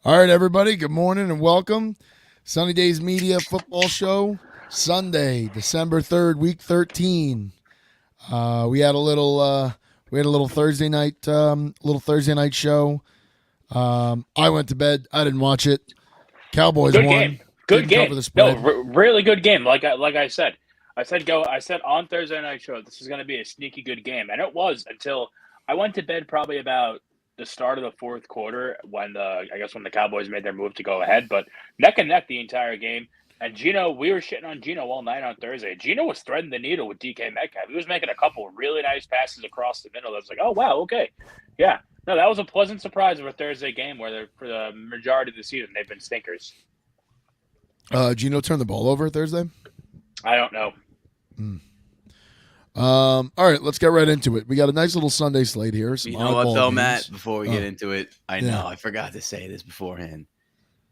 All right, everybody. Good morning and welcome. Sunny Days Media Football Show, Sunday, December 3rd, Week 13. We had a little Thursday night show. I went to bed. I didn't watch it. Cowboys Good won. game. Good Didn't game. cover the spread. No, really good game. Like I said, I said on Thursday night show, this is going to be a sneaky good game, and it was until I went to bed probably about the start of the fourth quarter when the Cowboys made their move to go ahead, but neck and neck the entire game. And Gino, we were shitting on Gino all night on Thursday. Gino was threading the needle with DK Metcalf. He was making a couple really nice passes across the middle. I was like, oh wow, okay, yeah. No, that was a pleasant surprise of a Thursday game where for the majority of the season they've been stinkers. Gino turned the ball over Thursday? I don't know. All right, let's get right into it. We got a nice little Sunday slate here. You know what, though, Matt? Before we get into it, I forgot to say this beforehand.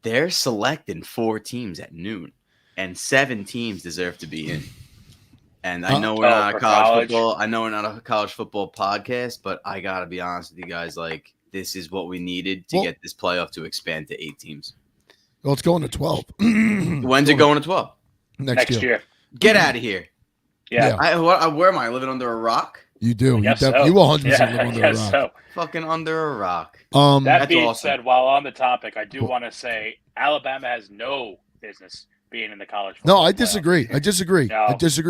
They're selecting 4 teams at noon, and 7 teams deserve to be in. And I know we're not a college football. I know we're not a college football podcast, but I gotta be honest with you guys. Like, this is what we needed to get this playoff to expand to 8 teams. Well, it's going to 12. When's it going to 12? Next year. Get out of here. Yeah. Where am I? Living under a rock? You do. You so. 100% live under a rock. So. Fucking under a rock. That being said, while on the topic, I do want to say Alabama has no business being in the college football. No, I disagree. I disagree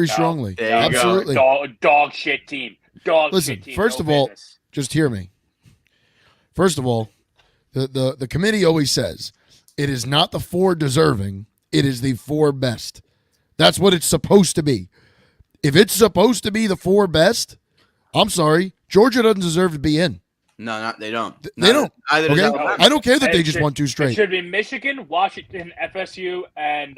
strongly. Absolutely. Dog shit team. Listen, first of all, just hear me. First of all, the committee always says it is not the 4 deserving, it is the 4 best. That's what it's supposed to be. If it's supposed to be the 4 best, I'm sorry, Georgia doesn't deserve to be in. No, they don't. They don't. Okay? I don't care that they just won 2 straight. It should be Michigan, Washington, FSU, and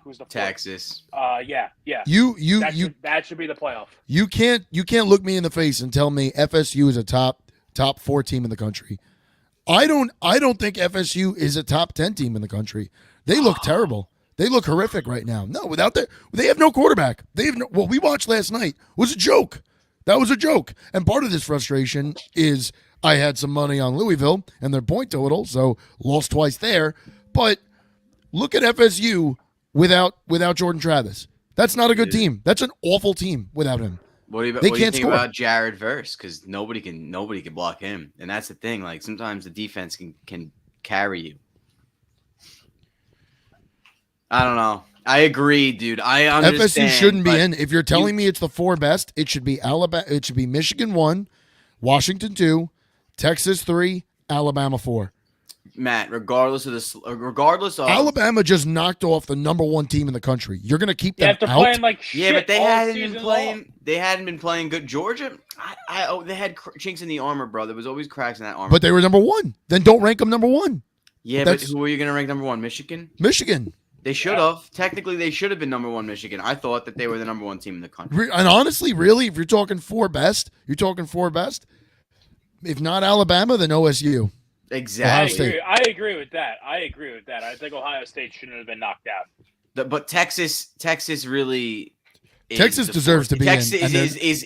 who's the 4th? Texas. Yeah. That should be the playoff. You can't look me in the face and tell me FSU is a top 4 team in the country. I don't think FSU is a top 10 team in the country. They look terrible. They look horrific right now. No, they have no quarterback. What we watched last night was a joke. That was a joke. And part of this frustration is I had some money on Louisville and their point total, so lost twice there. But look at FSU without Jordan Travis. That's not a good team. That's an awful team without him. What do you think about Jared Verse? Because nobody can block him, and that's the thing. Like, sometimes the defense can carry you. I don't know. I agree, dude. I understand. FSU shouldn't be in. If you're telling me it's the 4 best, it should be Alabama. It should be Michigan 1, Washington 2, Texas 3, Alabama 4. Matt, regardless of Alabama just knocked off the number 1 team in the country. You're going to keep them out? Playing like shit but they hadn't been playing. Long. They hadn't been playing good. Georgia, they had chinks in the armor, bro. There was always cracks in that armor. But they were number 1. Then don't rank them number 1. Yeah, but who are you going to rank number 1? Michigan. They should have. Technically, they should have been number 1, Michigan. I thought that they were the number 1 team in the country. And honestly, really, if you're talking 4 best, if not Alabama, then OSU. Exactly. I agree with that. I think Ohio State shouldn't have been knocked out. But Texas really Texas deserves to be in. Texas is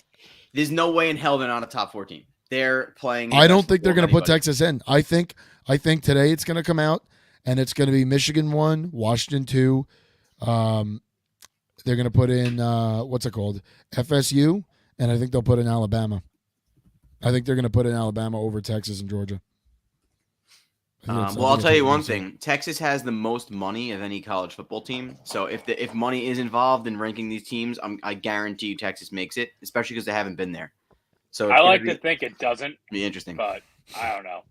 there's no way in hell they're not a top 4 team. They're playing. I don't think they're going to put Texas in. I think today it's going to come out. And it's going to be Michigan 1, Washington 2. They're going to put in, FSU, and I think they'll put in Alabama. I think they're going to put in Alabama over Texas and Georgia. I'll tell you one thing. Texas has the most money of any college football team. So if money is involved in ranking these teams, I guarantee you Texas makes it, especially because they haven't been there. So I like to think it doesn't. Be interesting. But I don't know.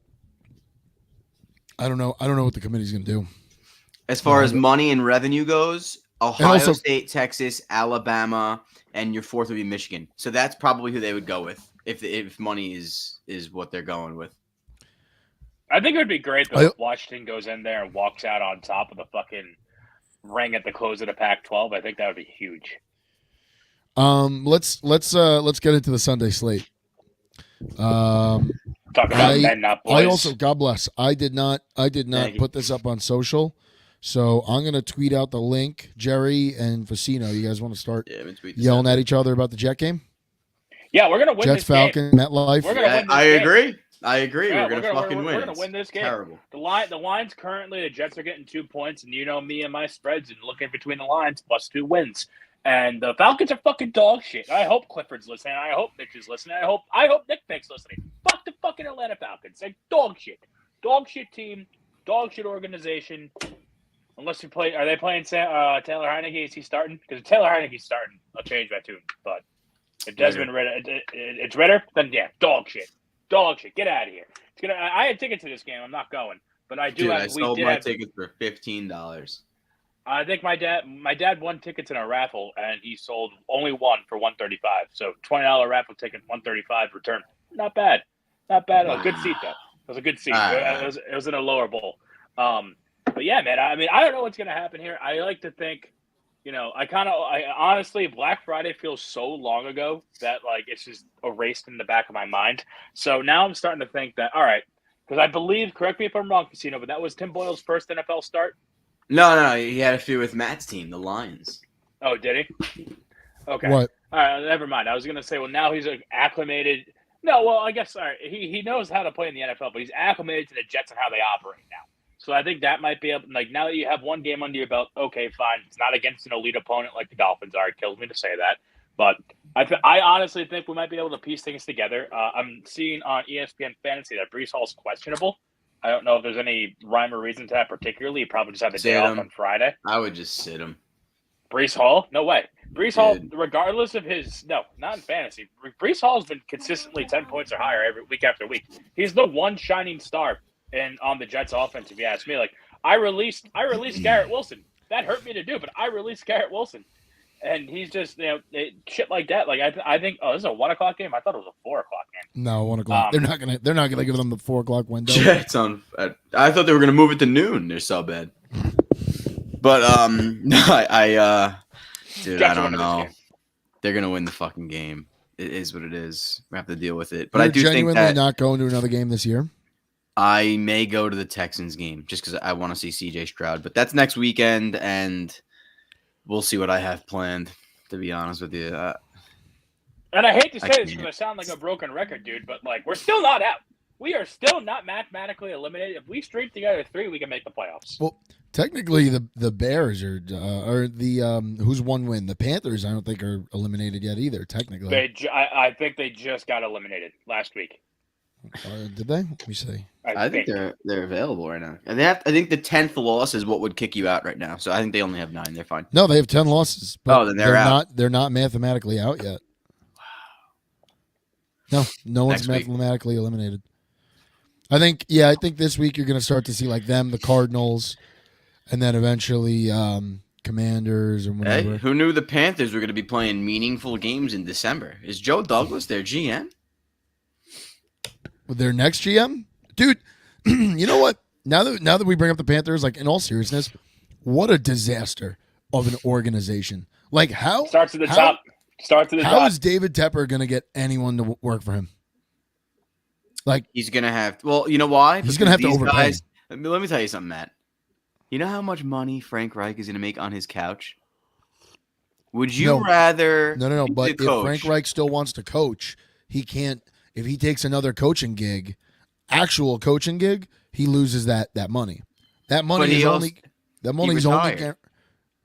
I don't know what the committee's going to do. As far as money and revenue goes, Ohio State, Texas, Alabama, and your 4th would be Michigan. So that's probably who they would go with if money is what they're going with. I think it would be great though if Washington goes in there and walks out on top of the fucking ring at the close of the Pac-12. I think that would be huge. Let's get into the Sunday slate. Talk about men, not boys. I also, God bless. I did not put this up on social, so I'm gonna tweet out the link. Jerry and Facino, you guys want to start yelling at each other about the Jet game? Yeah, we're gonna win Jets, this game. Falcons, MetLife. We're gonna win this I game. agree. I agree. Yeah, we're gonna fucking win. We're gonna win this game. Terrible. The line's currently the Jets are getting 2 points, and you know me and my spreads and looking between the lines +2 wins. And the Falcons are fucking dog shit. I hope Clifford's listening. I hope Mitch is listening. I hope Nick Pick's listening. Fuck the fucking Atlanta Falcons. They're dog shit. Dog shit team. Dog shit organization. Unless you play, are they playing Taylor Heineke? Is he starting? Because if Taylor Heineke's starting, I'll change my tune. But if Desmond Ritter, it's Ritter, then yeah, dog shit. Dog shit. Get out of here. I had tickets to this game. I'm not going, but I do. Dude, have, I sold my tickets for $15. I think my dad won tickets in a raffle, and he sold only one for $135. So $20 raffle ticket, $135 return. Not bad. Not bad. Wow. A good seat though. It was a good seat. It was in a lower bowl. But yeah, man. I mean, I don't know what's gonna happen here. I like to think, I honestly, Black Friday feels so long ago that like it's just erased in the back of my mind. So now I'm starting to think that, all right, because I believe, correct me if I'm wrong, Casino, but that was Tim Boyle's first NFL start. No, he had a few with Matt's team, the Lions. Oh, did he? Okay. What? All right, never mind. I was gonna say, well, now he's acclimated. No, well, I guess all right, he knows how to play in the NFL, but he's acclimated to the Jets and how they operate now. So I think that might be like now that you have one game under your belt, okay, fine. It's not against an elite opponent like the Dolphins are. It kills me to say that, but I honestly think we might be able to piece things together. I'm seeing on ESPN Fantasy that Breece Hall's questionable. I don't know if there's any rhyme or reason to that particularly. He probably just had the day off on Friday. I would just sit him. Breece Hall? No way. Breece Hall, regardless of not in fantasy. Breece Hall's been consistently 10 points or higher every week after week. He's the one shining star on the Jets offense, if you ask me. Like I released Garrett Wilson. That hurt me to do, but I released Garrett Wilson. And he's just, shit like that. Like I think, this is a 1:00 game. I thought it was a 4:00 game. No, 1:00. They're not gonna give them the 4:00 window. Jets on. I thought they were gonna move it to noon. They're so bad. But no, dude, I don't know. They're gonna win the fucking game. It is what it is. We have to deal with it. But I do think that not going to another game this year. I may go to the Texans game just because I want to see CJ Stroud. But that's next weekend, and we'll see what I have planned, to be honest with you. And I hate to say this because I sound like a broken record, dude, but like we're still not out. We are still not mathematically eliminated. If we string together 3, we can make the playoffs. Well, technically, the Bears are the who's one win? The Panthers, I don't think are eliminated yet either. Technically, I think they just got eliminated last week. Did they? Let me see. I think they're available right now, and I think the 10th loss is what would kick you out right now. So I think they only have 9. They're fine. No, they have 10 losses. But then they're out. They're not mathematically out yet. Wow. No one's mathematically eliminated. I think this week you're going to start to see like them, the Cardinals, and then eventually Commanders and whatever. Hey, who knew the Panthers were going to be playing meaningful games in December? Is Joe Douglas their GM? With their next GM? Dude, you know what? Now that we bring up the Panthers, like in all seriousness, what a disaster of an organization. Like how starts at the top. How is David Tepper going to get anyone to work for him? Like he's going to have. Well, you know why? He's going to have to overpay. Let me tell you something, Matt. You know how much money Frank Reich is going to make on his couch? Would you rather? No. But if Frank Reich still wants to coach, he can't. If he takes another coaching gig, actual coaching gig, he loses that money. That money is only.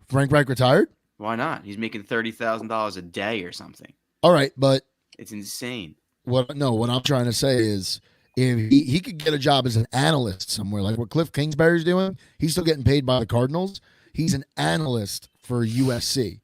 Frank Reich retired? Why not? He's making $30,000 a day or something. All right, but it's insane. What I'm trying to say is, if he could get a job as an analyst somewhere, like what Cliff Kingsbury's doing, he's still getting paid by the Cardinals. He's an analyst for USC.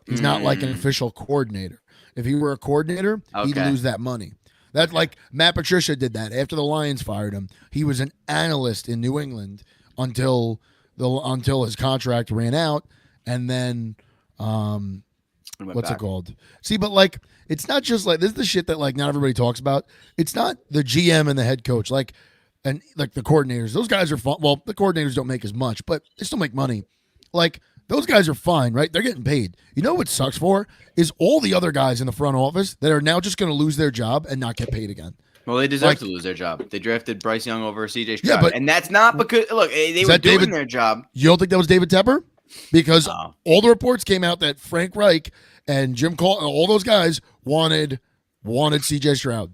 He's not like an official coordinator. If he were a coordinator, he'd lose that money. That's like Matt Patricia did that after the Lions fired him. He was an analyst in New England until his contract ran out, and then what's it called? See, but like it's not just like this is the shit that like not everybody talks about. It's not the GM and the head coach, and the coordinators. Those guys are fun. Well, the coordinators don't make as much, but they still make money. Like those guys are fine, right? They're getting paid. You know what sucks for is all the other guys in the front office that are now just going to lose their job and not get paid again. Well, they deserve to lose their job. They drafted Bryce Young over CJ Stroud, and that's not because look, they were doing their job. You don't think that was David Tepper? Because all the reports came out that Frank Reich and Jim Cole, all those guys wanted CJ Stroud.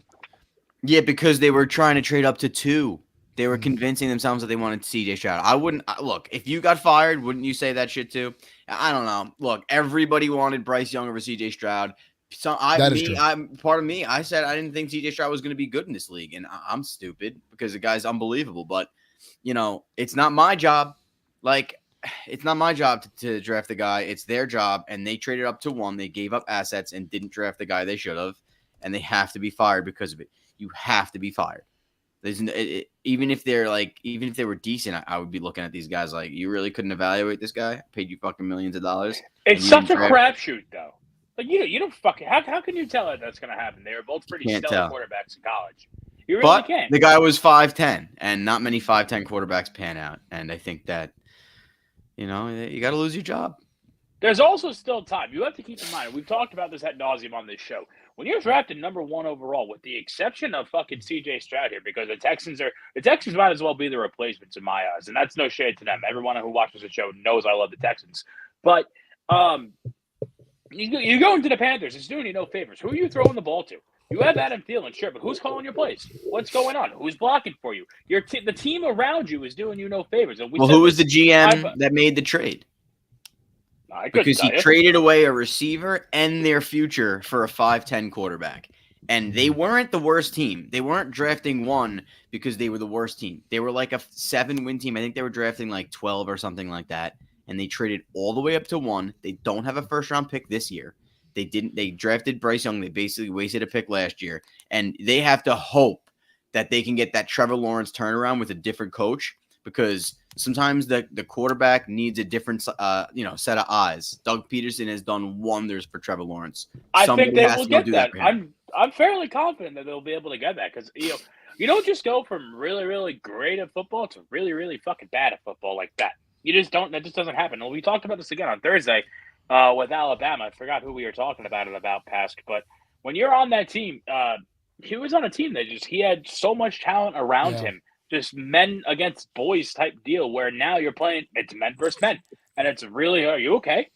Yeah, because they were trying to trade up to 2. They were convincing themselves that they wanted C.J. Stroud. I wouldn't look if you got fired. Wouldn't you say that shit too? I don't know. Look, everybody wanted Bryce Young over C.J. Stroud. So I'm part of me. I said I didn't think C.J. Stroud was going to be good in this league, and I'm stupid because the guy's unbelievable. But it's not my job. Like, it's not my job to draft the guy. It's their job, and they traded up to 1. They gave up assets and didn't draft the guy they should have, and they have to be fired because of it. You have to be fired. Even if they were decent, I would be looking at these guys like, you really couldn't evaluate this guy? I paid you fucking millions of dollars. It's such a crapshoot, though. Like you don't fucking. How can you tell that's going to happen? They were both pretty stellar quarterbacks in college. You really can't. The guy was 5'10", and not many 5'10" quarterbacks pan out. And I think that you got to lose your job. There's also still time. You have to keep in mind. We've talked about this ad nauseum on this show. When you're drafted number 1 overall, with the exception of fucking C.J. Stroud here, because the Texans might as well be the replacements in my eyes, and that's no shade to them. Everyone who watches the show knows I love the Texans, but you go into the Panthers. It's doing you no favors. Who are you throwing the ball to? You have Adam Thielen, sure, but who's calling your plays? What's going on? Who's blocking for you? The team around you is doing you no favors. And who was the GM that made the trade? Because he traded away a receiver and their future for a 5'10" quarterback. And they weren't the worst team. They weren't drafting 1 because they were the worst team. They were like a 7-win team. I think they were drafting like 12 or something like that. And they traded all the way up to 1. They don't have a first-round pick this year. They drafted Bryce Young. They basically wasted a pick last year. And they have to hope that they can get that Trevor Lawrence turnaround with a different coach, because sometimes the quarterback needs a different set of eyes. Doug Peterson has done wonders for Trevor Lawrence. I think they will get that. I'm fairly confident that they'll be able to get that, because you don't just go from really, really great at football to really, really fucking bad at football like that. You just don't. That just doesn't happen. And we talked about this again on Thursday with Alabama. I forgot who we were talking about it about, Pask. But when you're on that team, he was on a team that he had so much talent around him. Just men against boys type deal, where now you're playing, it's men versus men. And it's really, are you okay?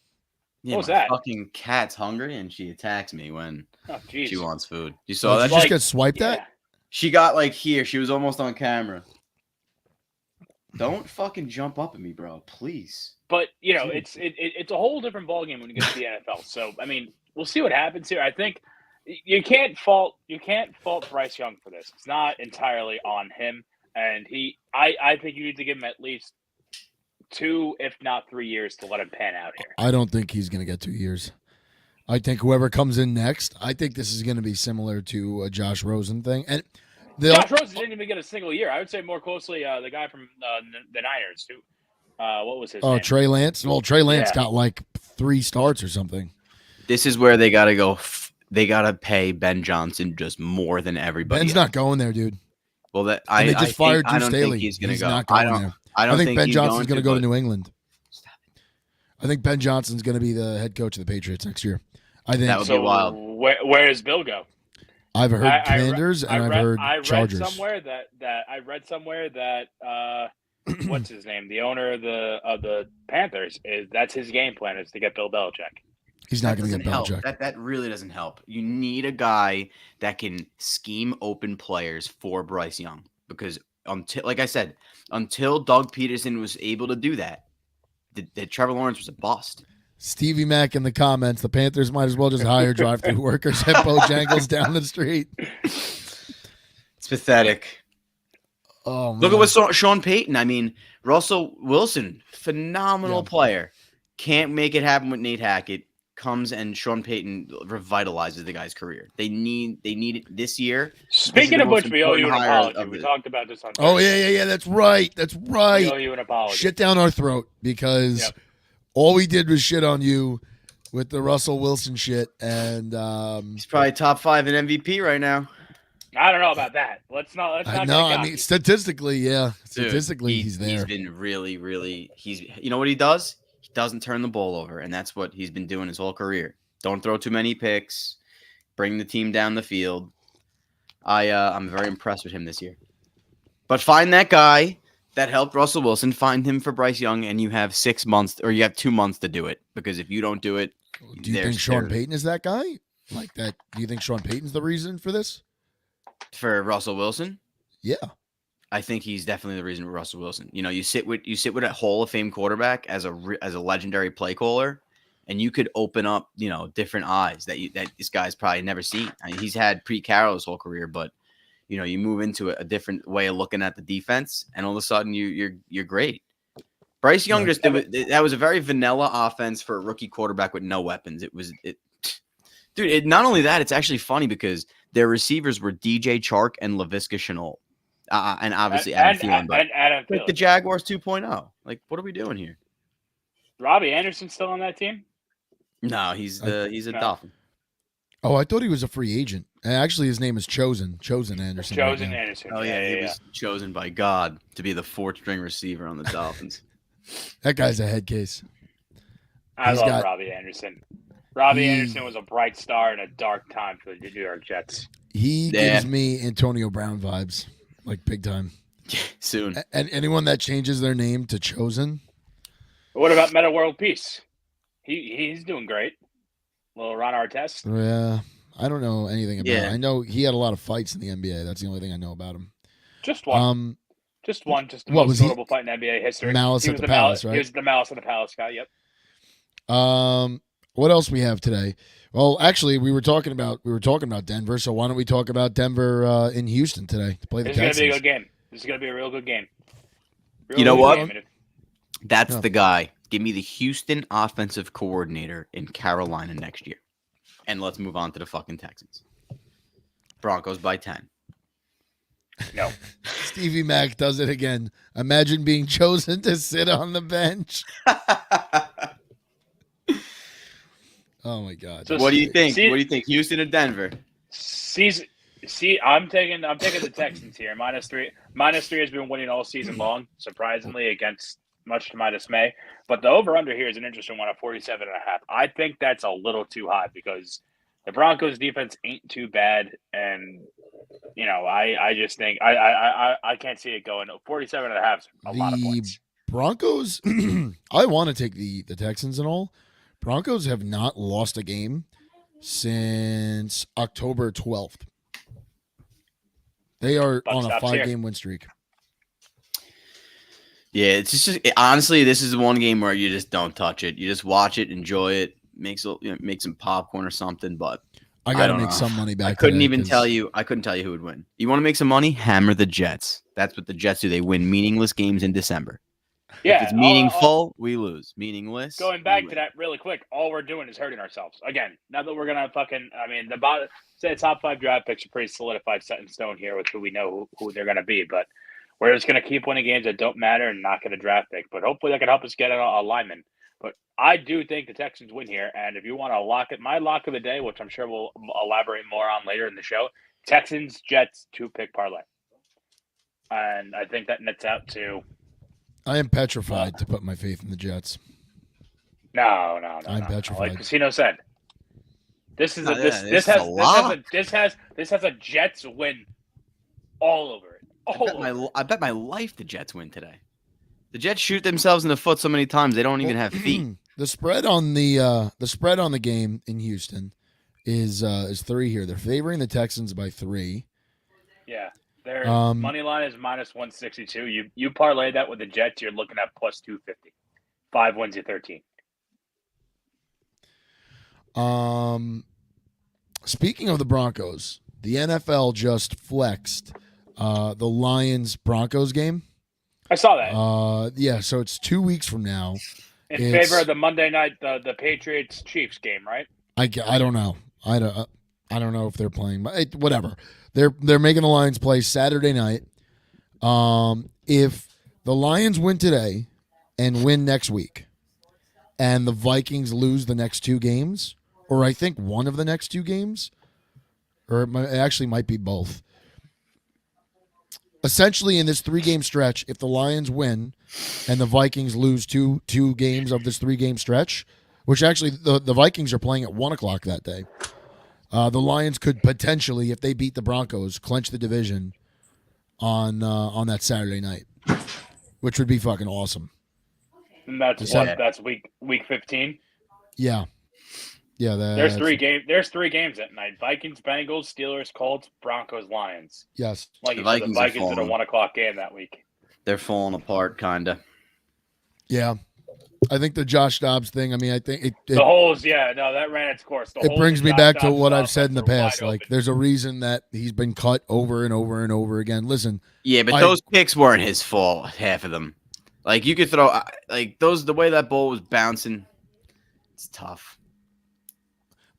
Yeah, what was that? Fucking cat's hungry and she attacks me when she wants food. You saw that? Did you just get swiped at? She got here. She was almost on camera. Don't fucking jump up at me, bro. Please. But, it's a whole different ballgame when you get to the NFL. So, I mean, we'll see what happens here. I think you can't fault Bryce Young for this. It's not entirely on him. And I think you need to give him at least 2, if not 3 years to let him pan out here. I don't think he's going to get 2 years. I think whoever comes in next, I think this is going to be similar to a Josh Rosen thing. And Josh Rosen didn't even get a single year. I would say more closely the guy from the Niners, who what was his name? Trey Lance. Well, Trey Lance got like 3 starts or something. This is where they got to go. They got to pay Ben Johnson just more than everybody. Ben's not going there, dude. Well, they just fired Drew I don't Staley. think he's going to go. Not going there. I think Ben Johnson's going to go to New England. I think Ben Johnson's going to be the head coach of the Patriots next year. I think that would be wild. Where does Bill go? I've heard Commanders and I've heard Chargers. I read somewhere that what's his name? The owner of the Panthers that's his game plan, is to get Bill Belichick. He's not going to get Belichick. That really doesn't help. You need a guy that can scheme open players for Bryce Young, because until Doug Peterson was able to do that, the Trevor Lawrence was a bust. Stevie Mack in the comments, the Panthers might as well just hire drive-through workers at Bojangles down the street. It's pathetic. Oh, man. Look at what Sean Payton. I mean, Russell Wilson, phenomenal player. Can't make it happen with Nate Hackett. Comes and Sean Payton revitalizes the guy's career. They need it this year. Speaking of which, we owe you an apology. We talked about this on Thursday. Yeah. That's right. We owe you an apology. Shit down our throat, because all we did was shit on you with the Russell Wilson shit. And he's probably top 5 in MVP right now. I don't know about that. Let's not. No, I mean, statistically, Dude, he's there. He's been really, really. You know what he does? He doesn't turn the ball over, and that's what he's been doing his whole career. Don't throw too many picks. Bring the team down the field. I'm very impressed with him this year. But find that guy that helped Russell Wilson. Find him for Bryce Young, and you have 6 months, or you have 2 months to do it. Because if you don't do it, do you think Sean Payton is that guy? Like that? Do you think Sean Payton's the reason for this? For Russell Wilson, Yeah. I think he's definitely the reason for Russell Wilson. You know, you sit with a Hall of Fame quarterback as a legendary play caller, and you could open up, different eyes that this guy's probably never seen. I mean, he's had Pete Carroll his whole career, but you move into a different way of looking at the defense, and all of a sudden you're great. Bryce Young that was a very vanilla offense for a rookie quarterback with no weapons. Dude. Not only that, it's actually funny because their receivers were DJ Chark and Laviska Shenault. And obviously Adam Thielen, but like the Jaguars 2.0. Like, what are we doing here? Robbie Anderson still on that team? No, he's a Dolphin. Oh, I thought he was a free agent. Actually, his name is Chosen Anderson. Chosen Anderson. Oh yeah, he was chosen by God to be the 4th string receiver on the Dolphins. That guy's a head case. I love Robbie Anderson. Robbie Anderson was a bright star in a dark time for the New York Jets. He gives me Antonio Brown vibes. Like big time. Soon. And anyone that changes their name to Chosen. What about Meta World Peace? He's doing great. Little Ron Artest. Yeah. I don't know anything about him. I know he had a lot of fights in the NBA. That's the only thing I know about him. Just one. Just the most notable fight in NBA history. Malice at the Palace, right? He was the Malice at the Palace guy, yep. What else we have today? Well, actually, we were talking about Denver, so why don't we talk about Denver in Houston today to play the Texans? This is going to be a good game. This is going to be a real good game. You know what? That's the guy. Give me the Houston offensive coordinator in Carolina next year. And let's move on to the fucking Texans. Broncos by 10. No. Stevie Mack does it again. Imagine being chosen to sit on the bench. Oh my God! So what do you think? What do you think? Houston or Denver? I'm taking the Texans here. -3. -3 has been winning all season long, surprisingly, against much to my dismay. But the over/under here is an interesting one at 47.5. I think that's a little too high because the Broncos defense ain't too bad, and I just think I can't see it going. 47.5 is a lot of points. Broncos. I want to take the Texans and all. Broncos have not lost a game since October 12th. They are on a 5-game win streak. Yeah, it's just honestly, this is one game where you just don't touch it. You just watch it, enjoy it, make some popcorn or something. But I got to make some money back. I couldn't tell you who would win. You want to make some money? Hammer the Jets. That's what the Jets do. They win meaningless games in December. Yeah, if it's meaningful, we lose. Meaningless. Going back to that really quick, all we're doing is hurting ourselves. Again, now that we're gonna the bottom, say the top 5 draft picks are pretty solidified, set in stone here with who we know who they're gonna be. But we're just gonna keep winning games that don't matter and not get a draft pick. But hopefully that can help us get a lineman. But I do think the Texans win here. And if you want to lock it, my lock of the day, which I'm sure we'll elaborate more on later in the show, Texans Jets 2-pick parlay. And I think that nets out to. I am petrified to put my faith in the Jets. No. I'm petrified. Like Casino said, this has a Jets win all over it. I bet my life the Jets win today. The Jets shoot themselves in the foot so many times they don't even have feet. The spread on the game in Houston is 3 here. They're favoring the Texans by 3. Yeah. Their money line is -162. You parlay that with the Jets, you're looking at +250. 5 wins you 13. Speaking of the Broncos, the NFL just flexed the Lions-Broncos game. I saw that. Yeah, so it's 2 weeks from now. In favor of the Monday night, the Patriots-Chiefs game, right? I don't know. I don't know if they're playing, but whatever. They're making the Lions play Saturday night. If the Lions win today and win next week, and the Vikings lose the next 2 games, or I think one of the next 2 games, or it actually might be both. Essentially, in this 3-game stretch, if the Lions win and the Vikings lose two games of this 3-game stretch, which actually the Vikings are playing at 1:00 that day, the Lions could potentially, if they beat the Broncos, clinch the division on that Saturday night, which would be fucking awesome. And that's week 15. Yeah. Yeah, There's three games that night: Vikings, Bengals, Steelers, Colts, Broncos, Lions. Yes. Like The you said, the Vikings are Vikings at a falling. 1:00 game that week. They're falling apart, kinda. Yeah. I think the Josh Dobbs thing, I mean, I think The holes, that ran its course. The it holes brings in me Josh back to Dobbs' what I've said in the offense are past. wide Like, open. there's a reason that he's been cut over and over and over again. Listen, Yeah, but those picks weren't his fault, half of them. Like, you could throw, like, the way that ball was bouncing, it's tough.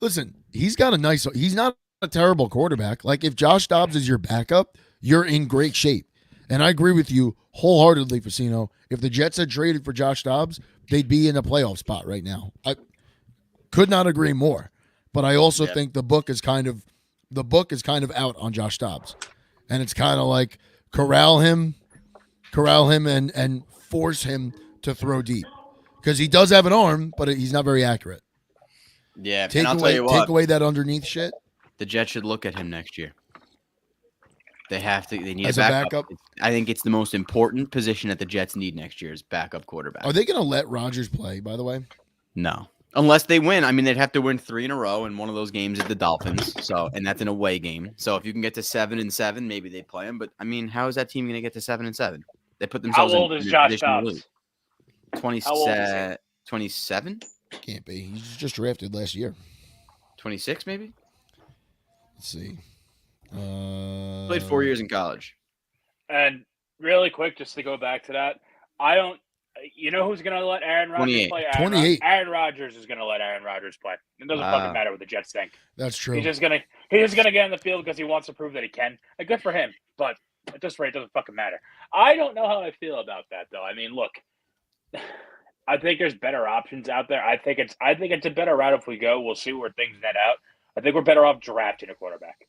listen, he's not a terrible quarterback. Like, if Josh Dobbs is your backup, you're in great shape. And I agree with you wholeheartedly, Facino. If the Jets had traded for Josh Dobbs, they'd be in a playoff spot right now. I could not agree more. But I also think the book is kind of out on Josh Dobbs. And it's kind of like corral him and force him to throw deep. Because he does have an arm, but he's not very accurate. Yeah, Take and I'll tell you what, away that underneath shit. the Jets should look at him next year. They have to. They need As a a backup. backup? I think it's the most important position that the Jets need next year is backup quarterback. Are they going to let Rodgers play, by the way? No. Unless they win. I mean, they'd have to win 3 in a row, and one of those games is the Dolphins. And that's an away game. So if you can get to 7-7, maybe they play him. But I mean, how is that team going to get to 7-7? They put themselves How old in is a Josh position to lose. Dobbs? How old is he? 27? Can't be. He's just drafted last year. 26, maybe? Let's see. Played 4 years in college. And really quick, just to go back to that, I don't. You know who's going to let Aaron Rodgers 28. play? 28. Aaron Rodgers is going to let Aaron Rodgers play. It doesn't fucking matter what the Jets think. That's true. He's just gonna get in the field because he wants to prove that he can. And good for him. But at this rate, it doesn't fucking matter. I don't know how I feel about that though. I mean, look, I think there's better options out there. I think it's a better route if we go. We'll see where things net out. I think we're better off drafting a quarterback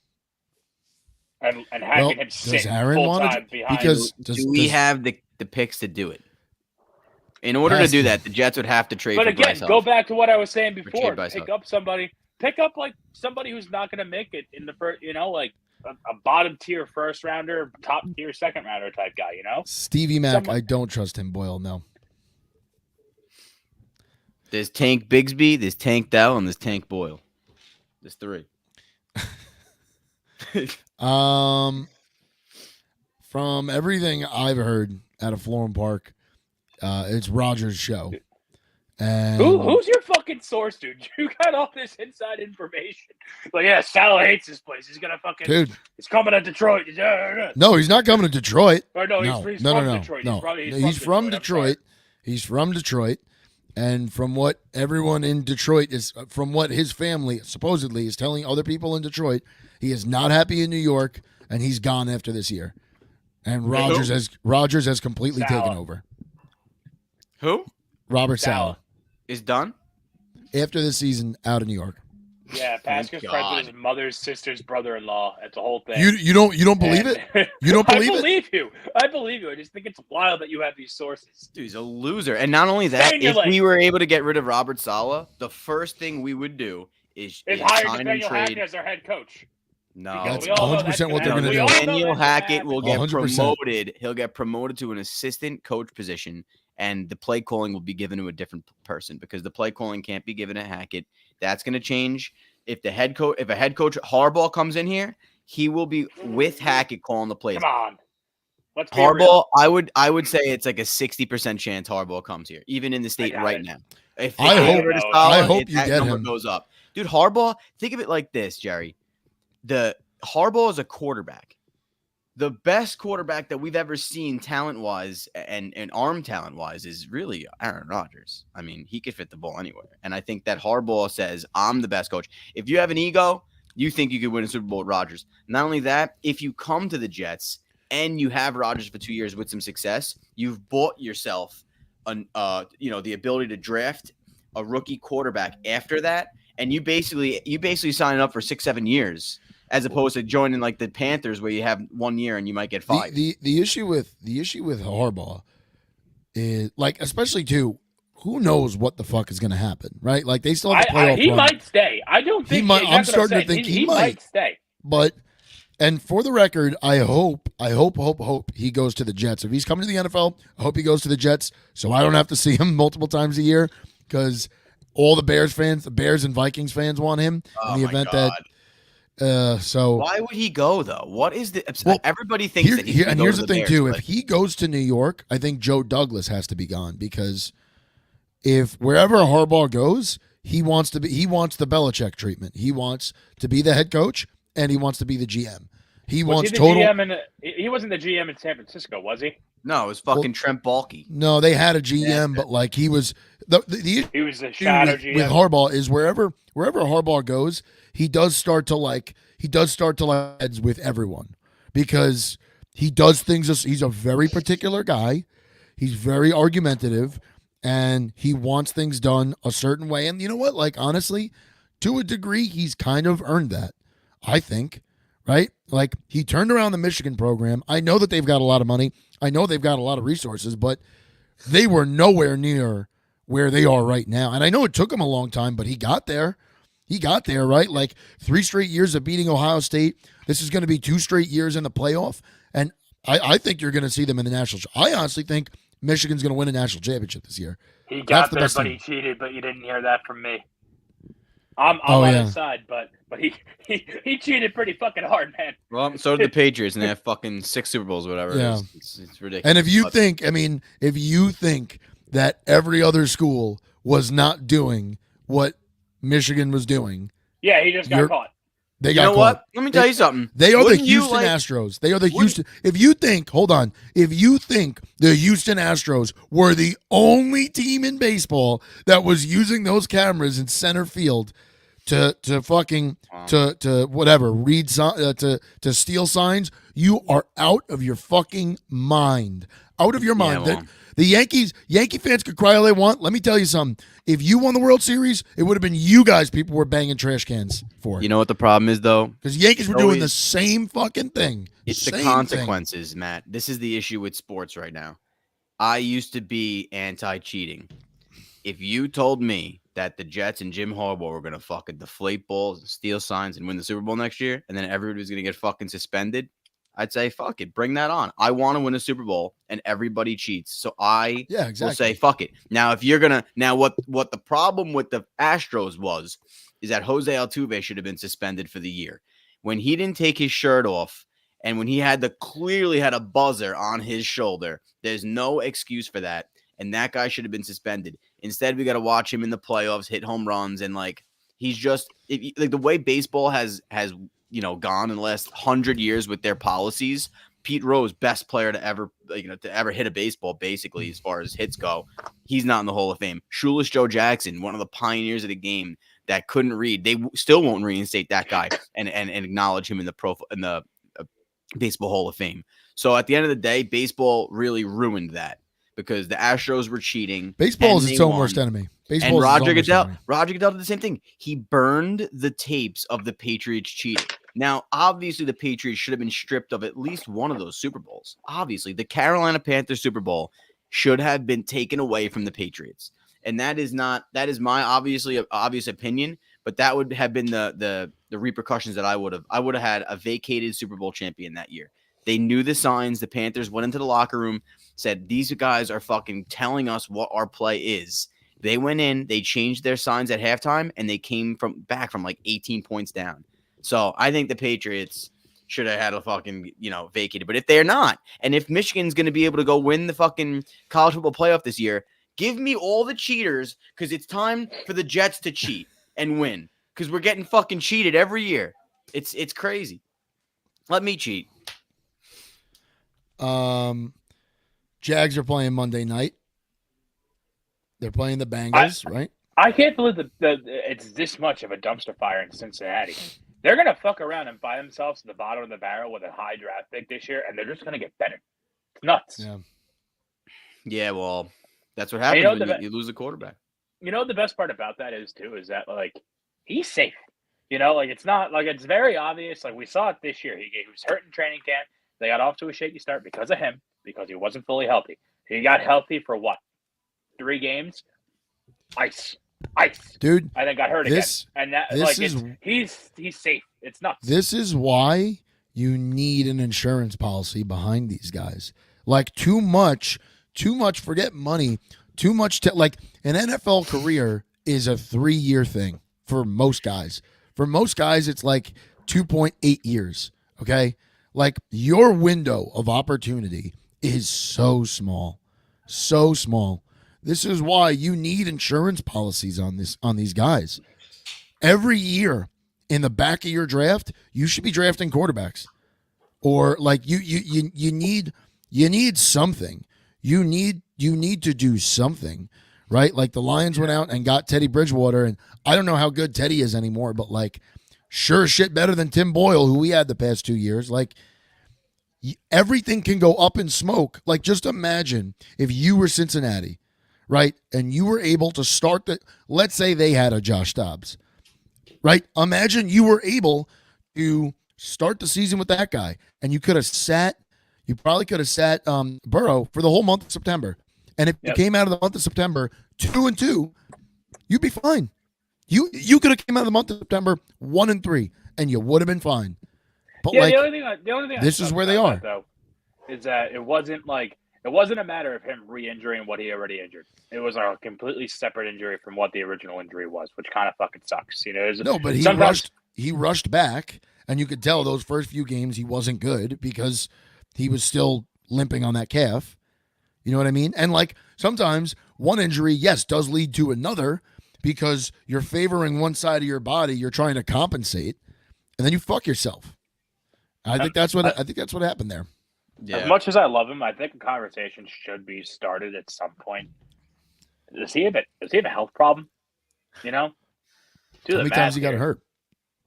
and having him sit full time behind. Because do we have the picks to do it? In order to do that, the Jets would have to trade. But for again, Bryce go Huff. back to what I was saying before. Pick up somebody who's not going to make it in the first. Like a bottom tier first rounder, top tier second rounder type guy. Stevie Mack, I don't trust him, Boyle. No. There's Tank Bigsby, there's Tank Dell, and there's Tank Boyle. There's 3. From everything I've heard out of Florham Park, it's Rodgers' show. And who's your fucking source, dude? You got all this inside information. Like, yeah, Sal hates this place. He's gonna fucking He's coming to Detroit. No, he's not coming to Detroit. Or no, he's from Detroit. He's from Detroit. He's from Detroit. And from what everyone in Detroit from what his family supposedly is telling other people in Detroit, he is not happy in New York, and he's gone after this year. And Rodgers has completely taken over. Who? Robert Saleh is done after the season out of New York. Yeah, Pascal's friends with his mother's sister's brother-in-law. That's the whole thing. You don't believe it? You don't believe it? I believe you. I just think it's wild that you have these sources. Dude, he's a loser. And not only that, if we were able to get rid of Robert Saleh, the first thing we would do is hire sign and Daniel trade. Hackett as our head coach. No, that's 100% what they're going to do. Daniel Hackett will get 100%. promoted. He'll get promoted to an assistant coach position, and the play calling will be given to a different person because the play calling can't be given to Hackett. That's going to change. If a head coach Harbaugh comes in here, he will be with Hackett calling the plays. Come on. Let's be Harbaugh, real. I would say it's like a 60% chance Harbaugh comes here, even in the state right now. If I hope you get him. Goes up. Dude, Harbaugh, think of it like this, Jerry. Harbaugh is a quarterback. The best quarterback that we've ever seen talent-wise and arm talent-wise is really Aaron Rodgers. I mean, he could fit the ball anywhere. And I think that Harbaugh says, I'm the best coach. If you have an ego, you think you could win a Super Bowl with Rodgers. Not only that, if you come to the Jets and you have Rodgers for 2 years with some success, you've bought yourself the ability to draft a rookie quarterback after that. And you basically sign up for 6-7 years. As opposed to joining like the Panthers where you have 1 year and you might get 5. The issue with Harbaugh is like, especially too, who knows what the fuck is going to happen, right? Like they still have to play. He might stay. I don't think he might. I'm starting to think he might stay. But and for the record, I hope he goes to the Jets. If he's coming to the NFL, I hope he goes to the Jets so I don't have to see him multiple times a year because all the Bears and Vikings fans want him Oh in the my event God. that. So why would he go though? What is the? Well, everybody thinks that he's and go here's to the thing Bears, too. but If he goes to New York, I think Joe Douglas has to be gone because if wherever Harbaugh goes, he wants the Belichick treatment. He wants to be the head coach and he wants to be the GM. He Was wants he the total. GM he wasn't the GM in San Francisco, was he? no, it was fucking Trent Baalke. No, they had a GM, but like he was the He was the issue shadow with GM. Harbaugh is wherever Harbaugh goes, he does start to heads with everyone because he does things. He's a very particular guy. He's very argumentative, and he wants things done a certain way. And you know what? Like honestly, to a degree, he's kind of earned that. I think, right? Like he turned around the Michigan program. I know that they've got a lot of money. I know they've got a lot of resources, but they were nowhere near where they are right now. And I know it took him a long time, but he got there. He got there, right? Like 3 straight years of beating Ohio State. This is going to be 2 straight years in the playoff. And I think you're going to see them in the national. I honestly think Michigan's going to win a national championship this year. He got the there, best but thing. he cheated. But you didn't hear that from me. I'm on his side, but he cheated pretty fucking hard, man. Well, so did the Patriots, and they have fucking 6 Super Bowls, or whatever. Yeah. It's ridiculous. And if you think that every other school was not doing what Michigan was doing, Yeah, he just got caught. They you got know caught. what? Let me tell you something. They are Wouldn't the you, Houston like- Astros. They are the Houston. If you think the Houston Astros were the only team in baseball that was using those cameras in center field to fucking to whatever to steal signs, you are out of your fucking mind. Out of your mind. well. The Yankee fans could cry all they want. Let me tell you something. If you won the World Series, it would have been you guys people were banging trash cans for. You know what the problem is, though? Because Yankees were doing the same fucking thing. It's the Same consequences, Matt. This is the issue with sports right now. I used to be anti-cheating. If you told me that the Jets and Jim Harbaugh were going to fucking deflate balls and steal signs and win the Super Bowl next year, and then everybody was going to get fucking suspended, I'd say, fuck it, bring that on. I want to win a Super Bowl, and everybody cheats. So I will say, fuck it. Now, if you're going to – now, what the problem with the Astros is that Jose Altuve should have been suspended for the year. When he didn't take his shirt off and when he clearly had a buzzer on his shoulder, there's no excuse for that, and that guy should have been suspended. Instead, we got to watch him in the playoffs hit home runs, and, like, he's just – like, the way baseball has gone in the last 100 years with their policies. Pete Rose, best player to ever hit a baseball, basically, as far as hits go. He's not in the Hall of Fame. Shoeless Joe Jackson, one of the pioneers of the game that couldn't read. They still won't reinstate that guy and acknowledge him in the Baseball Hall of Fame. So at the end of the day, baseball really ruined that because the Astros were cheating. Baseball is its own worst enemy. And Roger Goodell did the same thing. He burned the tapes of the Patriots cheating. Now, obviously, the Patriots should have been stripped of at least one of those Super Bowls. Obviously, the Carolina Panthers Super Bowl should have been taken away from the Patriots. And that is my obvious opinion, but that would have been the repercussions that I would have had a vacated Super Bowl champion that year. They knew the signs. The Panthers went into the locker room, said, these guys are fucking telling us what our play is. They went in, they changed their signs at halftime, and they came back from like 18 points down. So I think the Patriots should have had a fucking, vacated. But if they're not, and if Michigan's going to be able to go win the fucking college football playoff this year, give me all the cheaters because it's time for the Jets to cheat and win because we're getting fucking cheated every year. It's crazy. Let me cheat. Jags are playing Monday night. They're playing the Bengals, right? I can't believe that it's this much of a dumpster fire in Cincinnati. They're going to fuck around and buy themselves to the bottom of the barrel with a high draft pick this year, and they're just going to get better. It's nuts. Yeah, well, that's what happens when you lose a quarterback. You know, the best part about that is that, like, he's safe. It's not, like, it's very obvious. Like, we saw it this year. He was hurt in training camp. They got off to a shaky start because of him, because he wasn't fully healthy. He got healthy for what? 3 games? Ice. Dude. And then got hurt again. And that, he's safe. It's nuts. This is why you need an insurance policy behind these guys. Like, too much, forget money, too much, like, an NFL career is a 3-year thing for most guys. For most guys, it's like 2.8 years. Okay. Like your window of opportunity is so small. So small. This is why you need insurance policies on these guys. Every year in the back of your draft, you should be drafting quarterbacks. Or like you need something. You need to do something, right? Like the Lions went out and got Teddy Bridgewater, and I don't know how good Teddy is anymore, but like sure shit better than Tim Boyle, who we had the past 2 years. Like everything can go up in smoke. Like just imagine if you were Cincinnati, right? And you were able to start let's say they had a Josh Dobbs, right? Imagine you were able to start the season with that guy, and you probably could have sat Burrow for the whole month of September. And if you came out of the month of September 2-2, you'd be fine. You could have came out of the month of September 1-3, and you would have been fine. But the only thing this is where they are. Though, is that it wasn't a matter of him re-injuring what he already injured. It was a completely separate injury from what the original injury was, which kind of fucking sucks. But he rushed back, and you could tell those first few games he wasn't good because he was still limping on that calf. You know what I mean? And like sometimes one injury, yes, does lead to another because you're favoring one side of your body, you're trying to compensate, and then you fuck yourself. I think that's what happened there. Yeah. As much as I love him, I think a conversation should be started at some point. Does he have a health problem? You know? How many times he got hurt?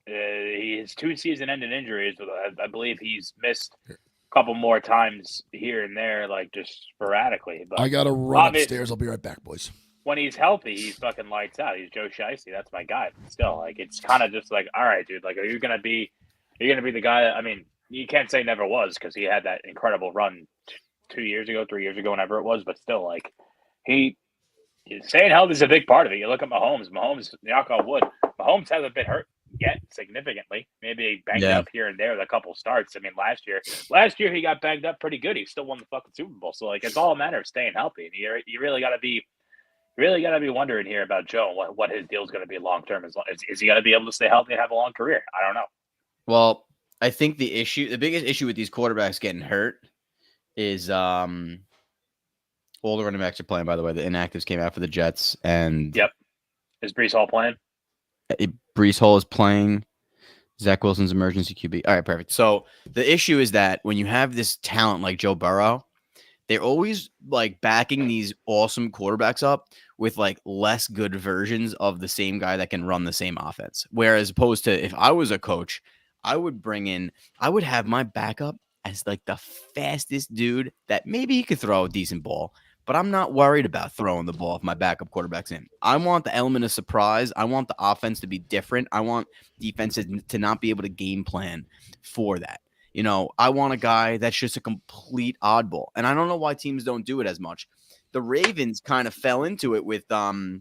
His 2 season-ending injuries. I believe he's missed a couple more times here and there, like just sporadically. But I gotta run upstairs. I'll be right back, boys. When he's healthy, he's fucking lights out. He's Joe Shiesty. That's my guy. But still, like it's kind of just like, all right, dude. Like, are you gonna be the guy? I mean, you can't say never was because he had that incredible run 2 years ago, 3 years ago, whenever it was. But still, like staying healthy is a big part of it. You look at Mahomes, knock on wood, Mahomes hasn't been hurt yet significantly. Maybe banged up here and there with a couple starts. I mean, last year he got banged up pretty good. He still won the fucking Super Bowl. So like, it's all a matter of staying healthy. And you really got to be wondering here about Joe what his deal is going to be long term. Is he going to be able to stay healthy and have a long career? I don't know. Well, I think the biggest issue with these quarterbacks getting hurt is all the running backs are playing, by the way. The inactives came out for the Jets. And is Breece Hall playing? Breece Hall is playing. Zach Wilson's emergency QB. All right, perfect. So the issue is that when you have this talent like Joe Burrow, they're always like backing these awesome quarterbacks up with like less good versions of the same guy that can run the same offense. Whereas opposed to if I was a coach, I would have my backup as like the fastest dude that maybe he could throw a decent ball, but I'm not worried about throwing the ball if my backup quarterback's in. I want the element of surprise. I want the offense to be different. I want defenses to not be able to game plan for that. You know, I want a guy that's just a complete oddball. And I don't know why teams don't do it as much. The Ravens kind of fell into it with, oh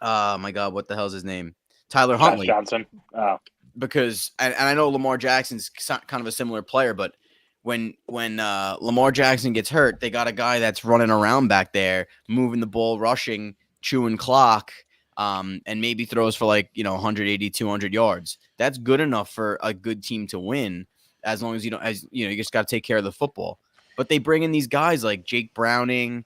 my God, what the hell's his name? Tyler Huntley. Johnson. Oh. Because, and I know Lamar Jackson's kind of a similar player, but when Lamar Jackson gets hurt, they got a guy that's running around back there, moving the ball, rushing, chewing clock, and maybe throws for 180, 200 yards. That's good enough for a good team to win, as long as you just got to take care of the football. But they bring in these guys like Jake Browning,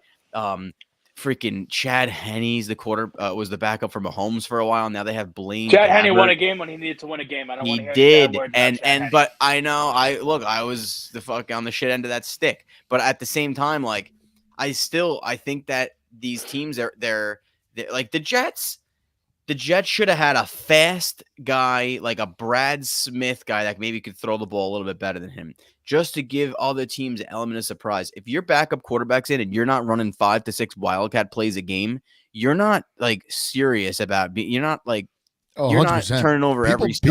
freaking Chad Henne's was the backup for Mahomes for a while. Now they have Blaine. Chad Henne won a game when he needed to win a game. I don't want to hear did, and but I know I was the fuck on the shit end of that stick. But at the same time, like I think that these teams they're like the Jets. The Jets should have had a fast guy, like a Brad Smith guy that maybe could throw the ball a little bit better than him, just to give other teams an element of surprise. If your backup quarterback's in and you're not running 5 to 6 wildcat plays a game, you're not like serious about you're not like you're 100%. Not turning over every stone.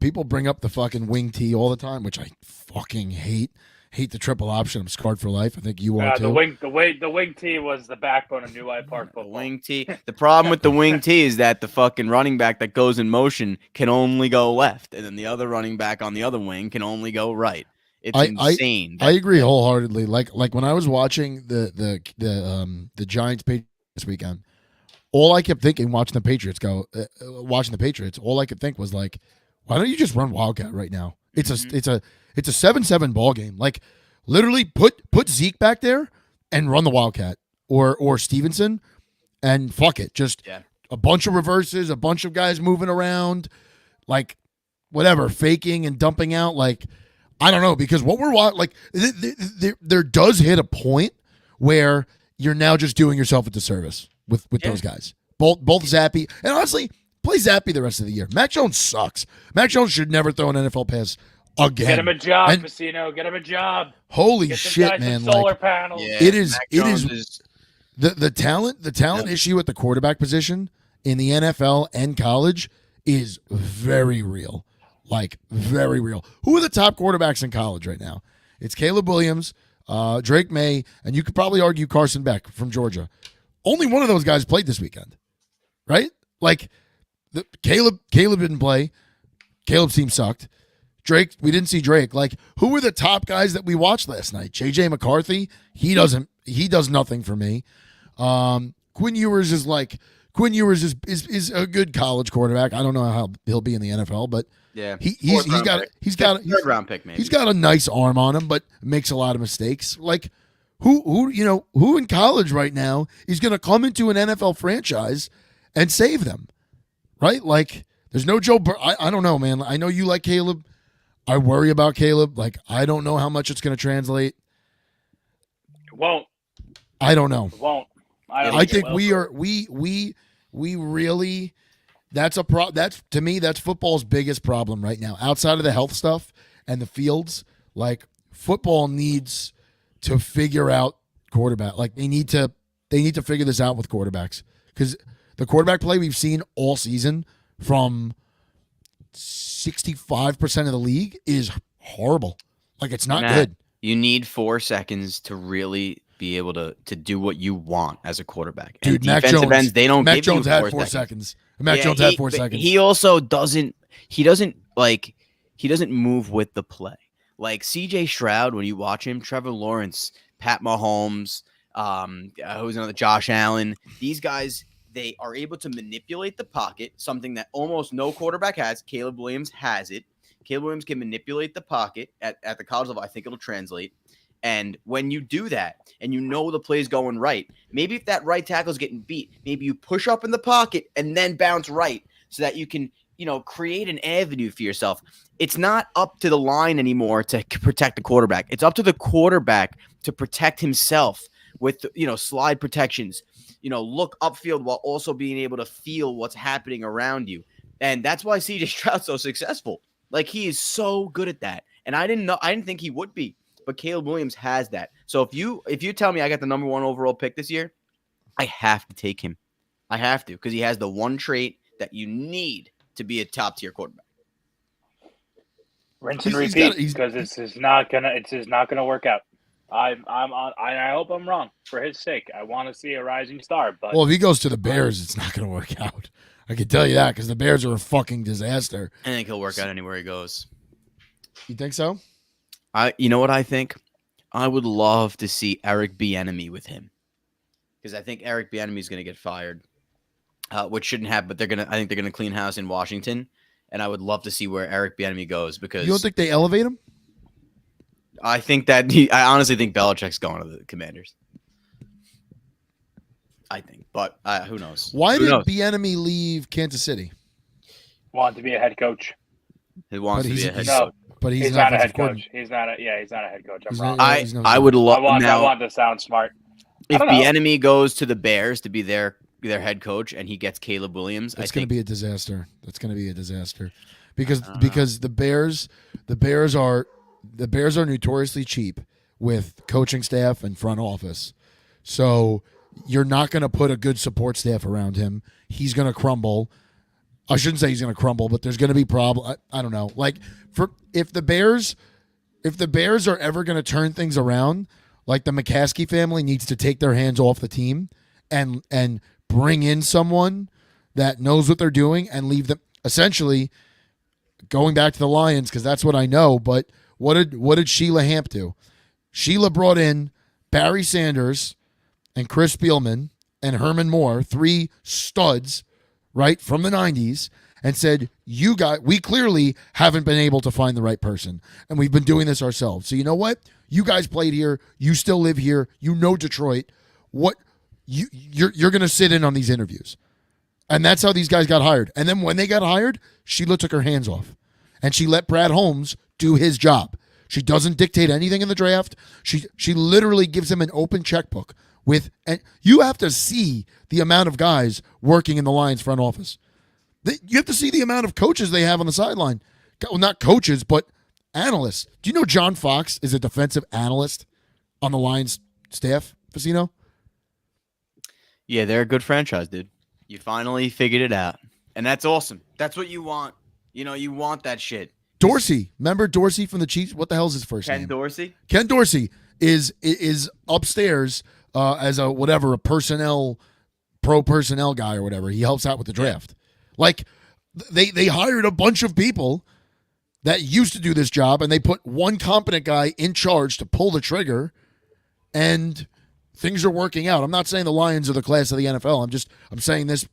People bring up the fucking wing tee all the time, which I fucking hate. Hate the triple option. I'm scarred for life. I think you are too. The wing tee was the backbone of New Life Park football. The wing tee. The problem with the wing tee is that the fucking running back that goes in motion can only go left, and then the other running back on the other wing can only go right. It's insane. I agree wholeheartedly. Like when I was watching the Giants Patriots this weekend, all I kept thinking watching the Patriots, all I could think was like, why don't you just run Wildcat right now? It's a 7-7 ball game. Like literally put Zeke back there and run the Wildcat or Stevenson and fuck it. Just a bunch of reverses, a bunch of guys moving around, like whatever, faking and dumping out. Like, I don't know, because what we're watching, like there does hit a point where you're now just doing yourself a disservice with those guys. Both Zappy, and honestly, play Zappy the rest of the year. Mac Jones sucks. Mac Jones should never throw an NFL pass again. Get him a job, Pacino. Get him a job. Holy shit, man! Solar panels. Yeah, it is the talent issue at the quarterback position in the NFL and college is very real. Like very real. Who are the top quarterbacks in college right now? It's Caleb Williams, Drake May, and you could probably argue Carson Beck from Georgia. Only one of those guys played this weekend, right? Like, Caleb didn't play. Caleb's team sucked. Drake, we didn't see Drake. Like, who were the top guys that we watched last night? J.J. McCarthy, he does nothing for me. Quinn Ewers is a good college quarterback. I don't know how he'll be in the NFL, but yeah, he's got third round pick maybe. He's got a nice arm on him, but makes a lot of mistakes. Like, who in college right now is going to come into an NFL franchise and save them, right? Like, there's no Joe. I don't know, man. I know you like Caleb. I worry about Caleb. Like, I don't know how much it's going to translate. It won't. I don't know. It won't. I think we really. That's to me, that's football's biggest problem right now. Outside of the health stuff and the fields, like, football needs to figure out quarterback. Like, they need to figure this out with quarterbacks, because the quarterback play we've seen all season from 65% of the league is horrible. Like, it's not good. You need 4 seconds to really be able to do what you want as a quarterback. Dude, and defensive ends, they don't Mac give Jones you had 4 seconds. Mac Jones had 4 seconds. He also doesn't move with the play. Like CJ Stroud, when you watch him, Trevor Lawrence, Pat Mahomes, who's another, Josh Allen, these guys, they are able to manipulate the pocket, something that almost no quarterback has. Caleb Williams has it. Caleb Williams can manipulate the pocket at the college level. I think it'll translate. And when you do that and you know the play's going right, maybe if that right tackle's getting beat, maybe you push up in the pocket and then bounce right so that you can, create an avenue for yourself. It's not up to the line anymore to protect the quarterback. It's up to the quarterback to protect himself with, slide protections, look upfield while also being able to feel what's happening around you. And that's why CJ Stroud's so successful. Like, he is so good at that. And I didn't think he would be. But Caleb Williams has that. So if you tell me I got the number 1 overall pick this year, I have to take him. I have to, because he has the one trait that you need to be a top tier quarterback. Rinse and repeat, because it's just not gonna work out. I hope I'm wrong for his sake. I want to see a rising star. But if he goes to the Bears, it's not gonna work out. I can tell you that, because the Bears are a fucking disaster. I think he'll work out anywhere he goes. You think so? You know what I think? I would love to see Eric Bieniemy with him, because I think Eric Bieniemy is going to get fired, which shouldn't happen. But I think they're gonna clean house in Washington, and I would love to see where Eric Bieniemy goes, because you don't think they elevate him? I think that I honestly think Belichick's going to the Commanders. I think, but who knows? Why did Bieniemy leave Kansas City? Want to be a head coach. He wants to be a head coach. But he's not a head coach. He's not a head coach. I'm wrong. I would love. I want to sound smart. If Bieniemy goes to the Bears to be their head coach and he gets Caleb Williams, it's going to be a disaster. That's going to be a disaster, because the Bears are notoriously cheap with coaching staff and front office. So you're not going to put a good support staff around him. He's going to crumble. I shouldn't say he's going to crumble, but there's going to be problem. I don't know. Like, if the Bears are ever going to turn things around, like, the McCaskey family needs to take their hands off the team and bring in someone that knows what they're doing and leave them, essentially going back to the Lions, because that's what I know. But what did Sheila Hamp do? Sheila brought in Barry Sanders and Chris Spielman and Herman Moore, 3 studs, right, from the 90s, and said, we clearly haven't been able to find the right person, and we've been doing this ourselves. So you know what? You guys played here. You still live here. You know Detroit. What you're going to sit in on these interviews. And that's how these guys got hired. And then when they got hired, Sheila took her hands off, and she let Brad Holmes do his job. She doesn't dictate anything in the draft. She literally gives him an open checkbook and you have to see the amount of guys working in the Lions front office. You have to see the amount of coaches they have on the sideline. Well, not coaches, but analysts. Do you know John Fox is a defensive analyst on the Lions staff, Facino? Yeah, they're a good franchise, dude. You finally figured it out. And that's awesome. That's what you want. You want that shit. Dorsey. Remember Dorsey from the Chiefs? What the hell is his first name? Ken Dorsey? Ken Dorsey is upstairs as a pro personnel guy or whatever. He helps out with the draft. Like, they hired a bunch of people that used to do this job, and they put one competent guy in charge to pull the trigger, and things are working out. I'm not saying the Lions are the class of the NFL.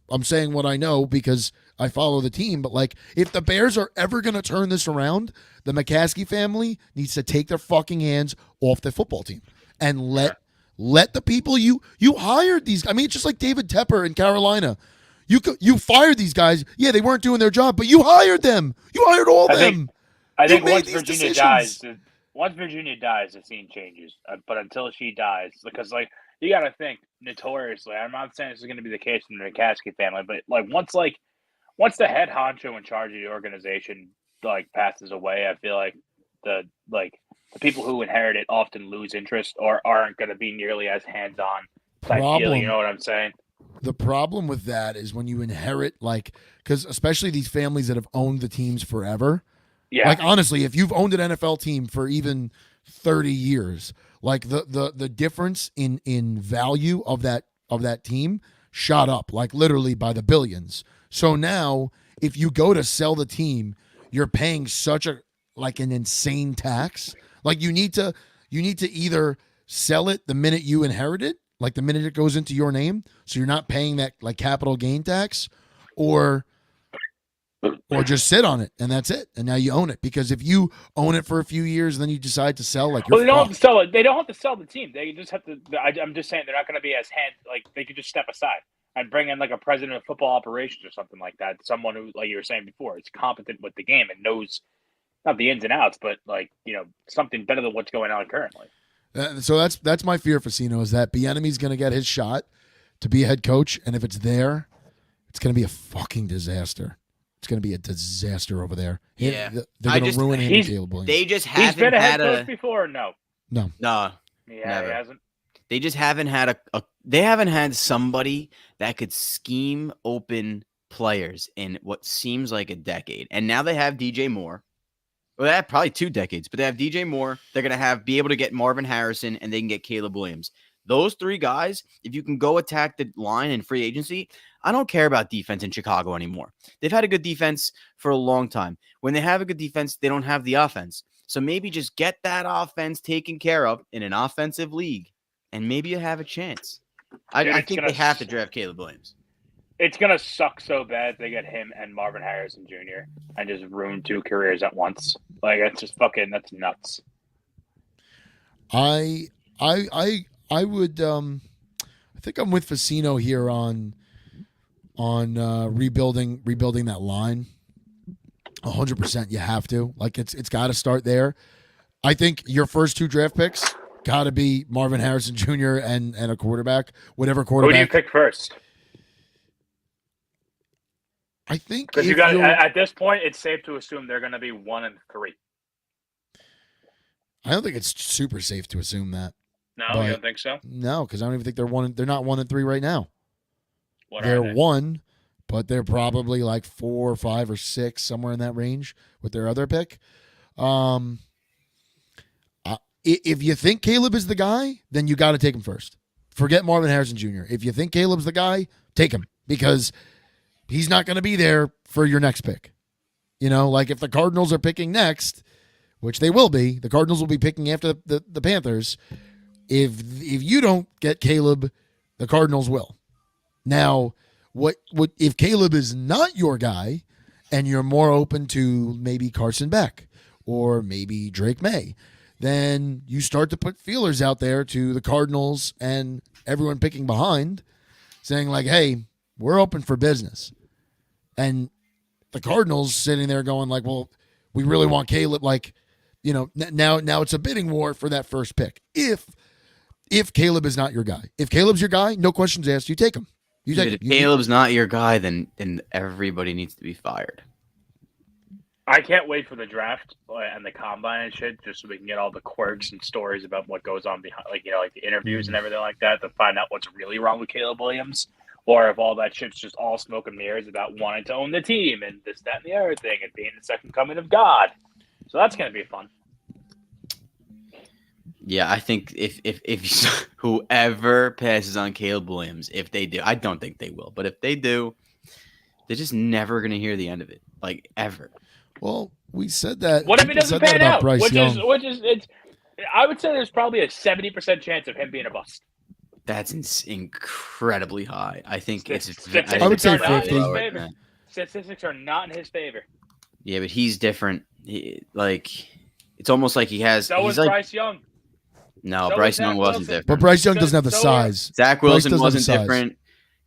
I'm saying what I know because I follow the team. But, like, if the Bears are ever going to turn this around, the McCaskey family needs to take their fucking hands off the football team and let the people you hired these. I mean, it's just like David Tepper in Carolina. You fired these guys. Yeah, they weren't doing their job, but you hired them. You hired all of them. I think once Virginia dies, the scene changes. But until she dies, because, like, you got to think notoriously. I'm not saying this is going to be the case in the McCaskey family, but once the head honcho in charge of the organization passes away, I feel like the people who inherit it often lose interest or aren't going to be nearly as hands-on type deal. You know what I'm saying? The problem with that is when you inherit, because especially these families that have owned the teams forever. Yeah. Like, honestly, if you've owned an NFL team for even 30 years, like the difference in value of that team shot up, like, literally by the billions. So now if you go to sell the team, you're paying such an insane tax. Like, you need to either sell it the minute you inherit it, like the minute it goes into your name, so you're not paying that capital gain tax, or just sit on it and that's it, and now you own it. Because if you own it for a few years and then you decide to sell, they don't have to sell it. They don't have to sell the team. They just have to. I'm just saying they're not going to be as they could just step aside and bring in a president of football operations or something like that. Someone who, like you were saying before, is competent with the game and knows not the ins and outs, but something better than what's going on currently. So that's my fear, Facino, is that Bieniemy's going to get his shot to be a head coach, and if it's there, it's going to be a fucking disaster. It's going to be a disaster over there. Yeah, they're going to ruin him and Caleb Williams. They just haven't. He's been a head coach before, or no? No. Yeah, never. He hasn't. They just haven't had they haven't had somebody that could scheme open players in what seems like a decade, and now they have DJ Moore. Well, they have probably 2 decades, but they have DJ Moore. They're going to be able to get Marvin Harrison, and they can get Caleb Williams. Those 3 guys, if you can go attack the line in free agency, I don't care about defense in Chicago anymore. They've had a good defense for a long time. When they have a good defense, they don't have the offense. So maybe just get that offense taken care of in an offensive league, and maybe you have a chance. I think they have to draft Caleb Williams. It's going to suck so bad they get him and Marvin Harrison Jr. and just ruin 2 careers at once. It's just that's nuts. I would I think I'm with Facino here on rebuilding that line. 100%, you have to. It's got to start there. I think your first 2 draft picks got to be Marvin Harrison Jr. and a quarterback, whatever quarterback. Who do you pick first? I think because at this point, it's safe to assume they're going to be 1 and 3. I don't think it's super safe to assume that. No, you don't think so? No, because I don't even think they're not 1 and 3 right now. They're 1, but they're probably 4 or 5 or 6, somewhere in that range with their other pick. If you think Caleb is the guy, then you got to take him first. Forget Marvin Harrison Jr. If you think Caleb's the guy, take him, because he's not going to be there for your next pick. If the Cardinals are picking next, which they will be, the Cardinals will be picking after the Panthers. If you don't get Caleb, the Cardinals will. Now, what if Caleb is not your guy and you're more open to maybe Carson Beck or maybe Drake May, then you start to put feelers out there to the Cardinals and everyone picking behind, saying like, hey, we're open for business. And the Cardinals sitting there going like, well, we really want Caleb. Like, now it's a bidding war for that first pick. If Caleb is not your guy, if Caleb's your guy, no questions asked, you take him. If Caleb's not your guy, then everybody needs to be fired. I can't wait for the draft and the combine and shit, just so we can get all the quirks and stories about what goes on behind, like the interviews and everything like that, to find out what's really wrong with Caleb Williams, or if all that shit's just all smoke and mirrors about wanting to own the team and this, that, and the other thing, and being the second coming of God. So that's gonna be fun. Yeah, I think if whoever passes on Caleb Williams, if they do, I don't think they will, but if they do, they're just never going to hear the end of it, like ever. Well, we said that. What if he doesn't pan out? Which is I would say there's probably a 70% chance of him being a bust. That's incredibly high. I think I would say 50. Statistics are not in his favor. Yeah, but he's different. It's almost like he has. So was Bryce Young. No, Bryce Young wasn't different. But Bryce Young doesn't have the size. Zach Wilson wasn't different.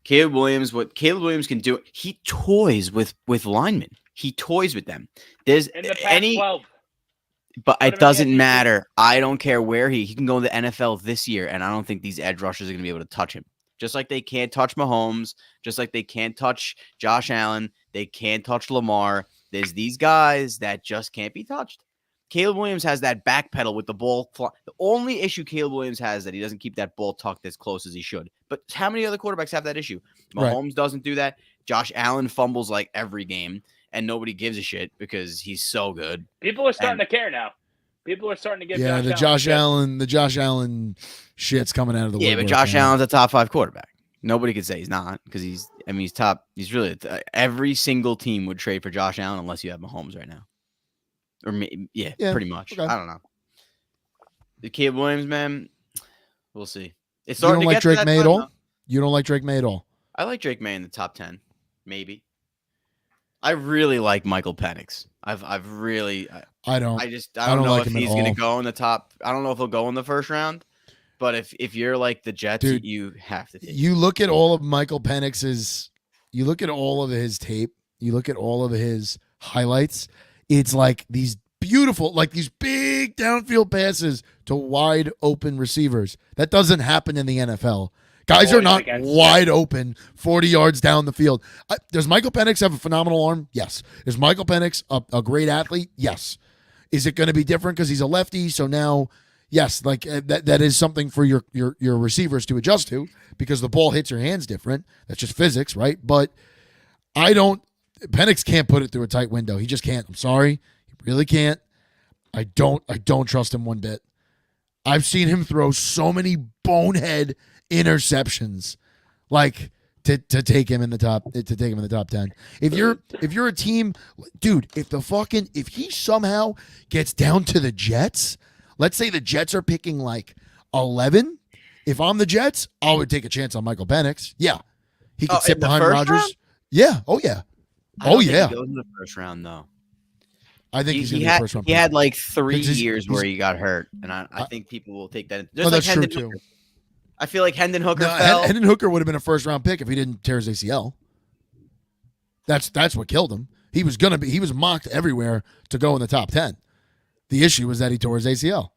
Caleb Williams, what Caleb Williams can do, he toys with linemen. He toys with them. There's in the Pac-12. But it doesn't matter. I don't care where he can go to the NFL this year, and I don't think these edge rushers are going to be able to touch him. Just like they can't touch Mahomes, just like they can't touch Josh Allen, they can't touch Lamar. There's these guys that just can't be touched. Caleb Williams has that back pedal with the ball. The only issue Caleb Williams has is that he doesn't keep that ball tucked as close as he should. But how many other quarterbacks have that issue? Mahomes doesn't do that. Josh Allen fumbles like every game, and nobody gives a shit because he's so good. People are starting to care now. People are starting to give the Josh Allen shit's coming out of the woodwork. Yeah, but Josh Allen's a top 5 quarterback. Nobody could say he's not because he's top. He's really every single team would trade for Josh Allen unless you have Mahomes right now. Or yeah, pretty much. Okay. I don't know. The Caleb Williams, man, we'll see. It's you don't like Drake May at all? You don't like Drake May at all? I like Drake May in the top 10, maybe. I really like Michael Penix. I don't know if he's going to go in the top. I don't know if he'll go in the first round. But if you're like the Jets, dude, you have to take you look at all of Michael Penix's. You look at all of his tape. You look at all of his highlights. It's like these beautiful, like these big downfield passes to wide open receivers. That doesn't happen in the NFL. Guys are not wide open 40 yards down the field. Does Michael Penix have a phenomenal arm? Yes. Is Michael Penix a great athlete? Yes. Is it going to be different because he's a lefty? So now, yes, like that is something for your receivers to adjust to because the ball hits your hands different. That's just physics, right? But Penix can't put it through a tight window. He just can't. I'm sorry. He really can't. I don't trust him one bit. I've seen him throw so many bonehead interceptions, like to take him in the top 10. If you're a team, dude, if he somehow gets down to the Jets, let's say the Jets are picking like 11. If I'm the Jets, I would take a chance on Michael Penix. Yeah, he could sit behind Rodgers. Yeah. Oh yeah. He goes in the first round though. I think he's going to be the first round. He had like 3 years where he got hurt, and I think people will take that. That's true too. I feel like Hendon Hooker fell. Hendon Hooker would have been a first round pick if he didn't tear his ACL. That's what killed him. He was mocked everywhere to go in the top 10. The issue was that he tore his ACL.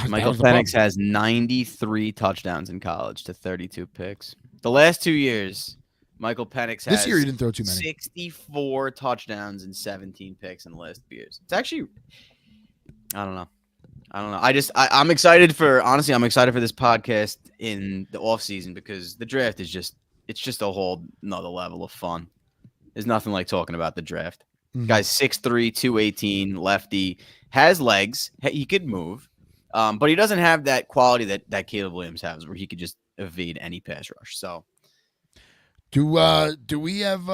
Michael Penix has 93 touchdowns in college to 32 picks. The last 2 years, Michael Penix has this year he didn't throw too many. 64 touchdowns and 17 picks in the last 2 years. It's actually, I don't know. I'm excited I'm excited for this podcast in the off season because the draft is just a whole another level of fun. There's nothing like talking about the draft. Mm-hmm. Guy's 6'3", 218, lefty, has legs. He could move, but he doesn't have that quality that Caleb Williams has where he could just evade any pass rush. So do we have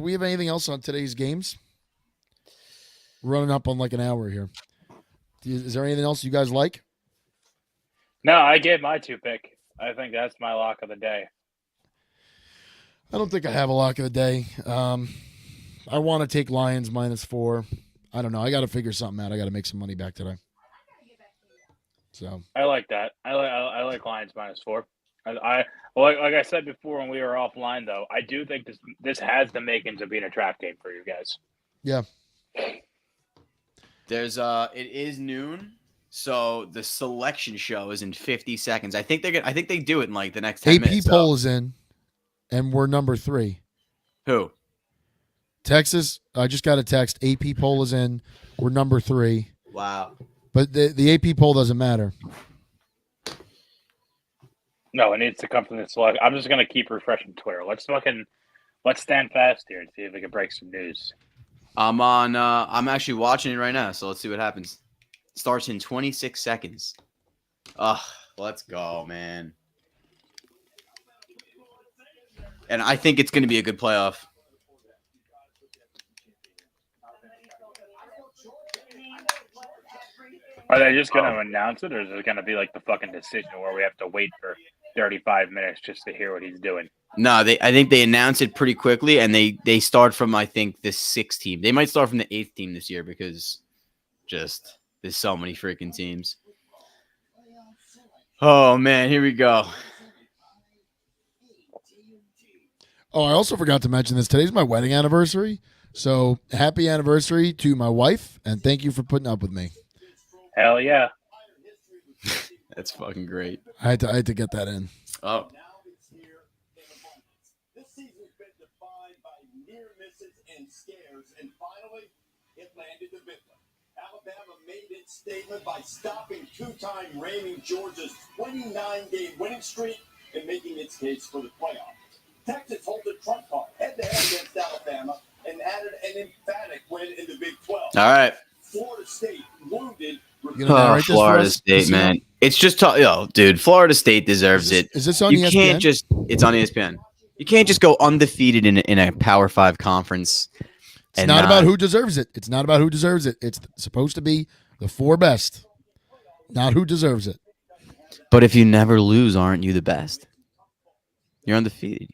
anything else on today's games? We're running up on like an hour here. Is there anything else you guys like? No, I gave my 2 pick. I think that's my lock of the day. I don't think I have a lock of the day. I want to take Lions -4. I don't know. I got to figure something out. I got to make some money back today. So I like that. I like Lions -4. Like I said before when we were offline, though, I do think this has the makings of being a trap game for you guys. yeah. There's it is noon, so the selection show is in 50 seconds. I think they do it in like the next 10 minutes. AP poll is in, and we're number 3. Who? Texas. I just got a text. AP poll is in. We're number 3. Wow. But the AP poll doesn't matter. No, it needs to come from the select. I'm just gonna keep refreshing Twitter. Let's stand fast here and see if we can break some news. I'm on. I'm actually watching it right now, so let's see what happens. Starts in 26 seconds. Let's go, man. And I think it's going to be a good playoff. Are they just going to announce it, or is it going to be like the fucking decision where we have to wait for 35 minutes just to hear what he's doing? No, I think they announce it pretty quickly, and they start from, I think, the 6th team. They might start from the 8th team this year because just there's so many freaking teams. Oh, man, here we go. Oh, I also forgot to mention this. Today's my wedding anniversary. So happy anniversary to my wife, and thank you for putting up with me. Hell yeah. That's fucking great. I had to get that in. Oh. This season's been defined by near misses and scares, and finally, it landed the big one. Alabama made its statement by stopping two-time reigning Georgia's 29-game winning streak and making its case for the playoffs. Texas holds the trump card head-to-head against Alabama and added an emphatic win in the Big 12. All right. Florida State wounded. Florida State, man. It's just, dude, Florida State deserves it. Is this on you ESPN? Can't just, it's on ESPN. You can't just go undefeated in a Power 5 conference. It's not about who deserves it. It's not about who deserves it. It's supposed to be the 4 best, not who deserves it. But if you never lose, aren't you the best? You're undefeated.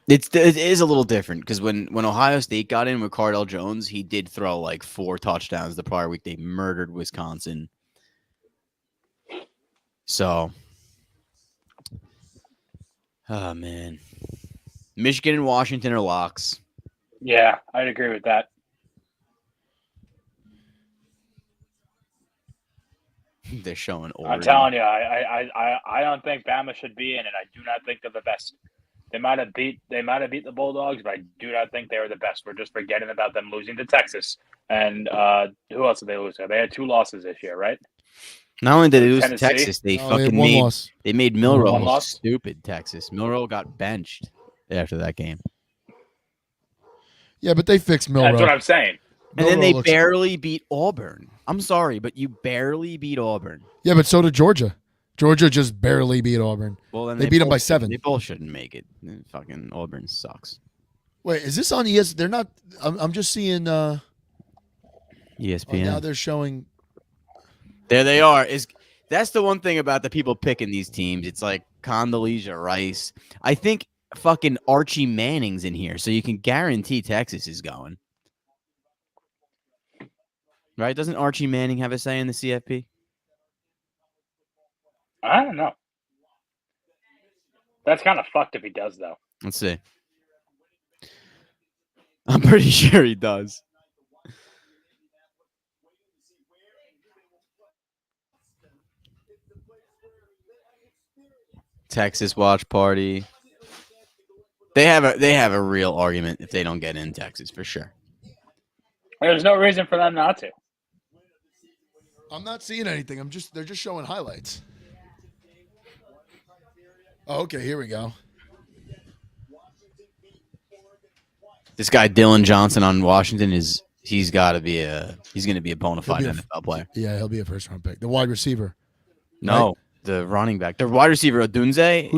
It is a little different because when Ohio State got in with Cardell Jones, he did throw like 4 touchdowns the prior week. They murdered Wisconsin. So, oh, man. Michigan and Washington are locks. Yeah, I'd agree with that. They're showing Oregon. I'm telling you, I don't think Bama should be in, and I do not think they're the best. They might have beat the Bulldogs, but I do not think they were the best. We're just forgetting about them losing to Texas. And who else did they lose to? They had 2 losses this year, right? Not only did they lose to Tennessee? Texas, they they made Milroe One loss? stupid. Texas. Milroe got benched after that game. Yeah, but they fixed Milroe. That's what I'm saying. And then they Milroe barely beat Auburn. I'm sorry, but you barely beat Auburn. Yeah, but so did Georgia. Georgia just barely beat Auburn. Well, then they beat them by 7. They both shouldn't make it. Fucking Auburn sucks. Wait, is this on ES? They're not. I'm just seeing. ESPN. Now they're showing. There they are. That's the one thing about the people picking these teams. It's like Condoleezza Rice. I think fucking Archie Manning's in here, so you can guarantee Texas is going. Right? Doesn't Archie Manning have a say in the CFP? I don't know. That's kind of fucked if he does, though. Let's see. I'm pretty sure he does. Texas watch party. They have a real argument if they don't get in Texas for sure. There's no reason for them not to. I'm not seeing anything. They're just showing highlights. Oh, okay, here we go. This guy Dylan Johnson on Washington he's going to be a bona fide NFL player. Yeah, he'll be a first round pick. The wide receiver. No, right? The running back. The wide receiver Odunze.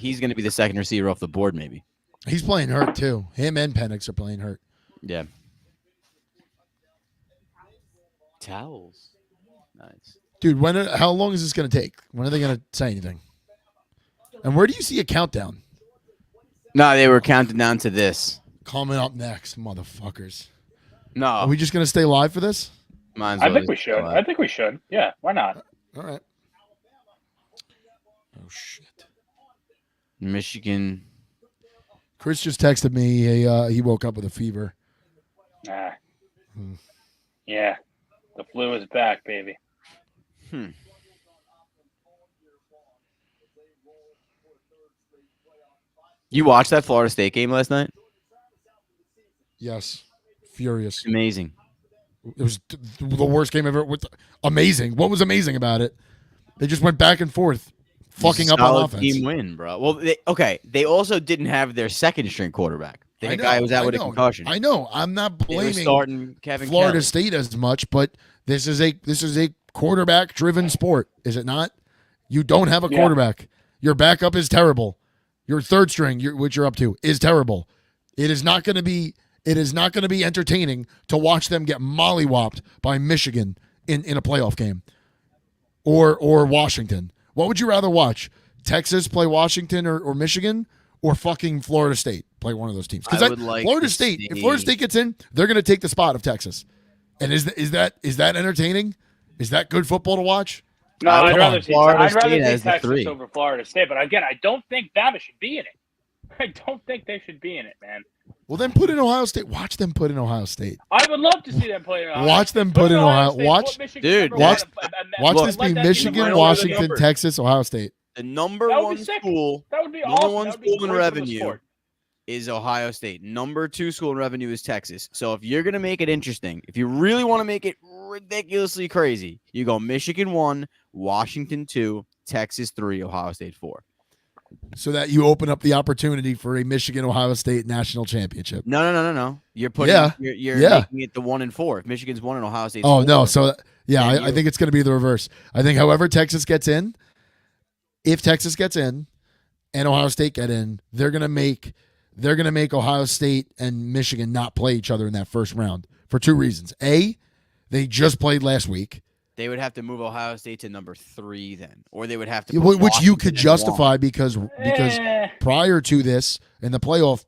He's going to be the second receiver off the board maybe. He's playing hurt too. Him and Penix are playing hurt. Yeah. Towels. Nice. Dude, how long is this going to take? When are they going to say anything? And where do you see a countdown? No, they were counting down to this. Coming up next, motherfuckers. No. Are we just going to stay live for this? I think we should. I think we should. Yeah, why not? All right. Oh, shit. Michigan. Chris just texted me. He woke up with a fever. Yeah. The flu is back, baby. You watched that Florida State game last night? Yes. Furious. Amazing. It was the worst game ever. Amazing. What was amazing about it? They just went back and forth, fucking up on offense. Team win, bro. Well, they also didn't have their second string quarterback. The guy was out with a concussion. I know. I'm not blaming Florida Kelly. State as much, but this is a quarterback driven sport, is it not? You don't have a quarterback. Your backup is terrible. Your third string, which you're up to, is terrible. It is not going to be entertaining to watch them get mollywopped by Michigan in a playoff game. Or Washington. What would you rather watch? Texas play Washington or Michigan, or fucking Florida State play one of those teams? Because if Florida State gets in, they're going to take the spot of Texas. And is that entertaining? Is that good football to watch? No, I'd rather see as the Texas three over Florida State. But again, I don't think Bama should be in it. I don't think they should be in it, man. Well, then put in Ohio State. Watch them put in Ohio State. I would love to see them play in Ohio Watch them put in Ohio. Watch this be Michigan, Washington, Texas, Ohio State. The number one school. That would be awesome. Number one school in revenue is Ohio State. Number 2 school in revenue is Texas. So if you're gonna make it interesting, if you really want to make it ridiculously crazy, you go Michigan 1, Washington 2, Texas 3, Ohio State 4. So that you open up the opportunity for a Michigan-Ohio State national championship. No. You're putting you're making it the 1 and 4. If Michigan's 1 and Ohio State's 4. No. So I think it's going to be the reverse. I think however Texas gets in, if Texas gets in and Ohio State get in, they're going to make Ohio State and Michigan not play each other in that first round for 2 reasons. A, they just played last week. They would have to move Ohio State to number 3 then, or they would have to which you could justify because prior to this in the playoff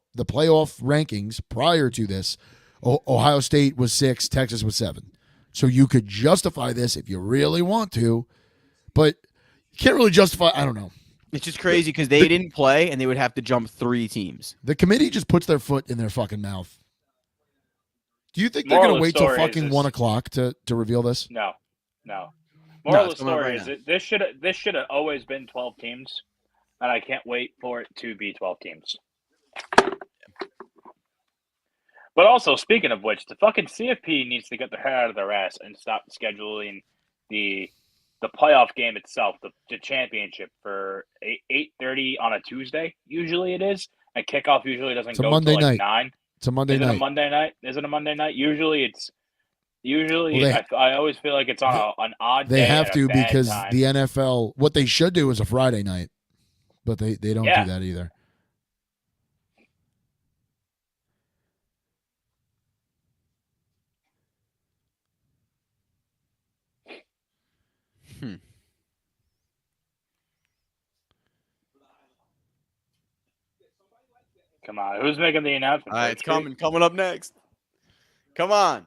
rankings prior to this, Ohio State was 6, Texas was 7. So you could justify this if you really want to, but you can't really justify. I don't know. It's just crazy because they didn't play and they would have to jump 3 teams. The committee just puts their foot in their fucking mouth. Do you think they're going to wait till fucking 1 o'clock to reveal this? No. Moral of the story is that this should have always been 12 teams, and I can't wait for it to be 12 teams. But also, speaking of which, the fucking CFP needs to get their head out of their ass and stop scheduling the playoff game itself, the championship, for 8:30 on a Tuesday. Usually it is, and kickoff usually doesn't go until like 9. It's a Monday night. Is it a Monday night? Is it a Monday night? I always feel like it's on an odd day. They have to because time. The NFL, what they should do is a Friday night, but they don't do that either. Come on, who's making the announcement? All right, it's coming up next. Come on.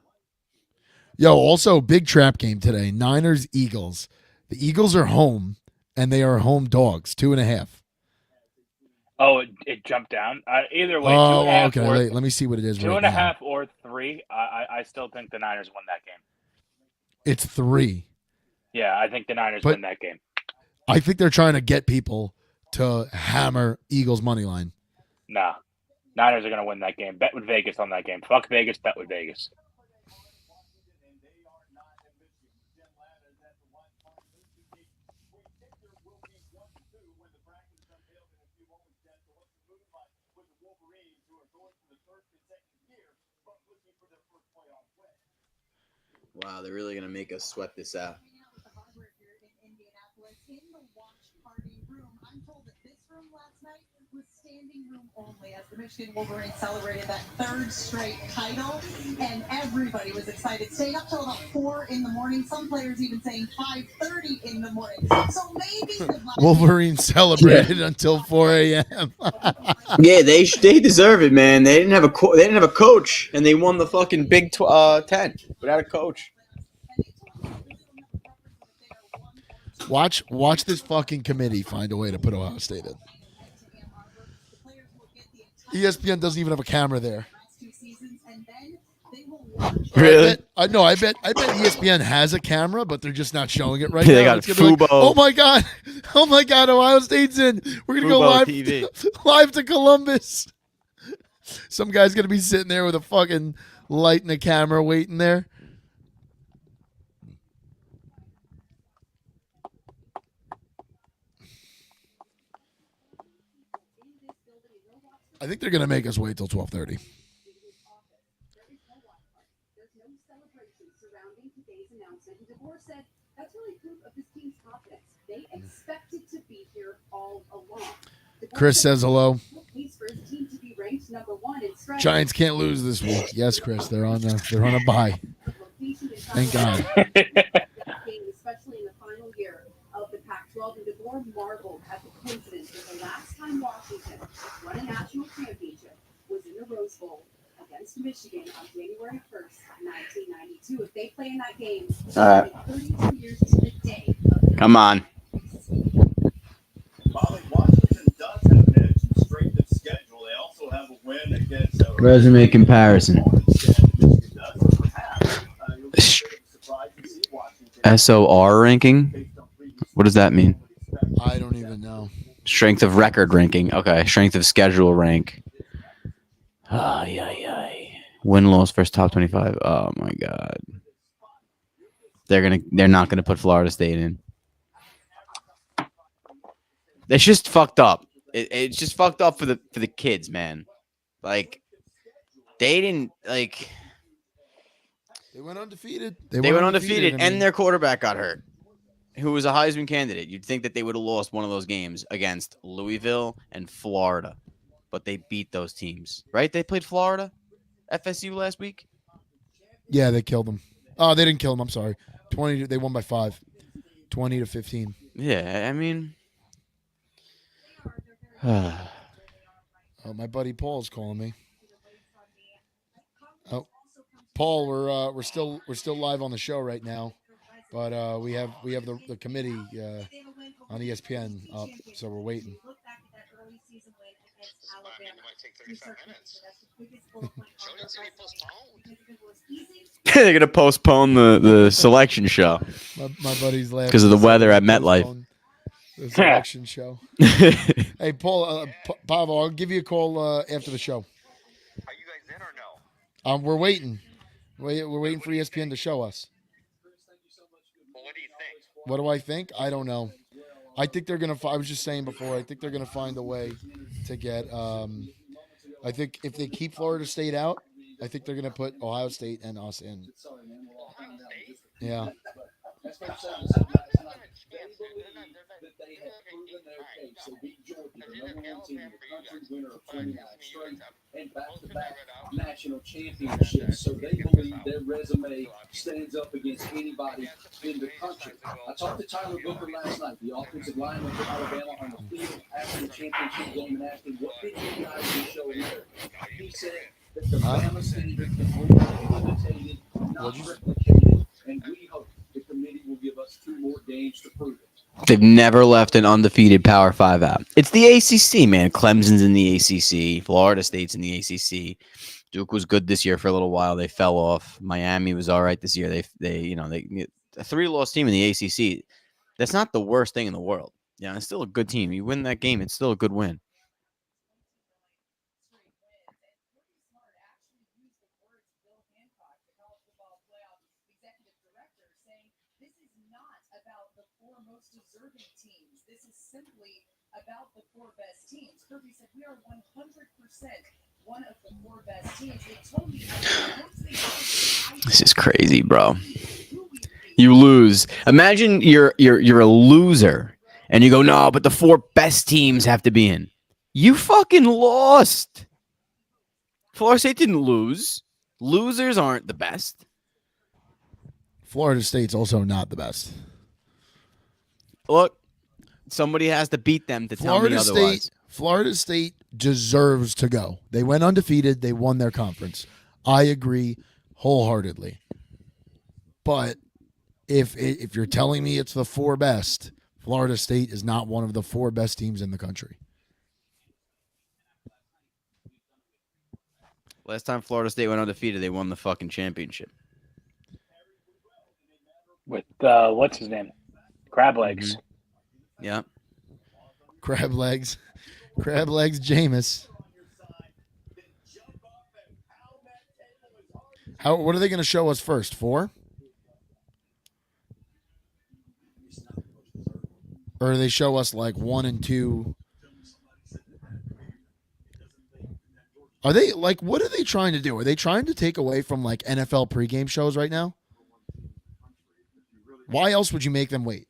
Yo, also big trap game today. Niners, Eagles. The Eagles are home, and they are home dogs, 2.5. Oh, it jumped down. Either way, oh, okay. Wait, let me see what it is. 2.5 or 3. I still think the Niners win that game. It's 3. Yeah, I think the Niners win that game. I think they're trying to get people to hammer Eagles money line. Nah. Niners are going to win that game. Bet with Vegas on that game. Fuck Vegas, bet with Vegas. Wow, they're really going to make us sweat this out. was standing room only as the Michigan Wolverines celebrated that third straight title, and everybody was excited. Staying up till about 4 in the morning. Some players even saying 5:30 in the morning. So maybe Wolverines celebrated until 4 a.m. Yeah, they deserve it, man. They didn't have a coach, and they won the fucking Big 10 without a coach. Watch this fucking committee find a way to put Ohio State in. ESPN doesn't even have a camera there. Really? I bet ESPN has a camera, but they're just not showing it right They now. got It's gonna be Fubo. like, oh my god, Ohio State's in. We're gonna go Fubo live TV. live to Columbus. Some guy's gonna be sitting there with a fucking light and a camera waiting there. I think they're gonna make us wait till 12:30. Chris says hello. Giants can't lose this week. Yes, Chris, they're on a bye. Thank God. Especially in the final year of the Pac-12, and DeBoer marveled at the coincidence that the last time Washington won a national championship was in the Rose Bowl against Michigan on January 1st, 1992. If they play in that game, All right. 32 years to the day. Come on. Molly, Washington does have an edge in strength of schedule. They also have a win against Resume comparison. SOR ranking? What does that mean? I don't even know. Strength of record ranking. Okay. Strength of schedule rank. Win loss versus top 25. Oh my God. They're not gonna put Florida State in. It's just fucked up. It's just fucked up for the kids, man. Like they didn't like. They went undefeated. They went undefeated, and their quarterback got hurt, who was a Heisman candidate. You'd think that they would have lost one of those games against Louisville and Florida, but they beat those teams, right? They played Florida, FSU last week. Yeah, they killed them. Oh, they didn't kill them. I'm sorry. 20. They won by 5. 20-15. Yeah, I mean, Oh, my buddy Paul's calling me. Oh, Paul, we're still live on the show right now, but we have the committee on ESPN up, so we're waiting. they're gonna postpone the selection show My buddy's laughing because of the weather at MetLife. The selection show. Hey, Paul, Pavo, I'll give you a call after the show. Are you guys in or no? We're waiting. We're waiting for ESPN to show us. Well, what do you think? What do I think? I don't know. I think they're gonna. I was just saying before. I think they're gonna find a way to get. I think if they keep Florida State out, I think they're gonna put Ohio State and us in. Yeah. and back-to-back national championships, so they believe their resume stands up against anybody in the country. I talked to Tyler Booker last night, the offensive lineman for Alabama, on the field after the championship game, and asked him, what did you guys show here? He said that the Bama standard is imitated, not replicated, and we hope the committee will give us 2 more games to prove it. They've never left an undefeated Power 5 out. It's the ACC, man. Clemson's in the ACC. Florida State's in the ACC. Duke was good this year for a little while. They fell off. Miami was all right this year. They a 3-loss team in the ACC. That's not the worst thing in the world. Yeah, it's still a good team. You win that game, it's still a good win. About the 4 best teams. Kirby said we are 100% one of the 4 best teams. They told me this is crazy, bro. You lose. Imagine you're a loser and you go, no, but the 4 best teams have to be in. You fucking lost. Florida State didn't lose. Losers aren't the best. Florida State's also not the best. Look, somebody has to beat them to tell me otherwise. Florida State deserves to go. They went undefeated. They won their conference. I agree wholeheartedly. But if you're telling me it's the 4 best, Florida State is not one of the 4 best teams in the country. Last time Florida State went undefeated, they won the fucking championship. With what's his name? Crab legs. Mm-hmm. Yeah. Crab legs Jameis. What are they going to show us first? 4? Or do they show us like 1 and 2? Are they like, what are they trying to do? Are they trying to take away from like NFL pregame shows right now? Why else would you make them wait?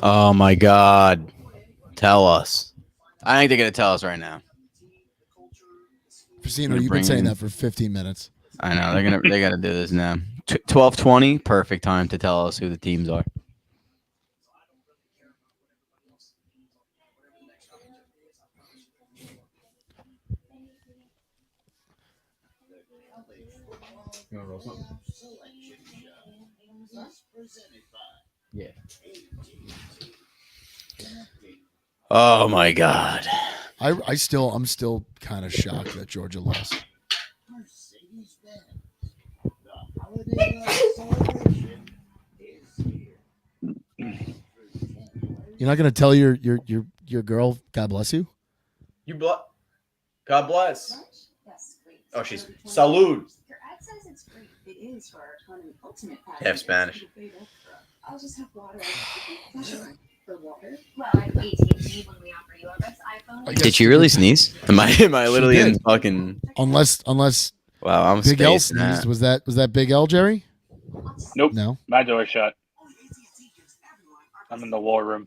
Oh my God. Tell us. I think they're going to tell us right now. Facino, you've been saying that for 15 minutes. I know. They got to do this now. 12:20, perfect time to tell us who the teams are. You want to roll something? Yeah. Oh my God. I'm still kind of shocked that Georgia lost. You're not gonna tell your girl, God bless you? God bless. Yes, great. Oh, she's salud. Your ad says it's great. It is for our economy ultimate package. Half Spanish. I'll just have water. For water? Well, I have AT&T when we offer you our best iPhone. Did she really sneeze? Am I literally in fucking? Unless Wow, I'm Big L spacing sneezed. that. Was that Big L, Jerry? Nope. No. My door's shut. I'm in the war room.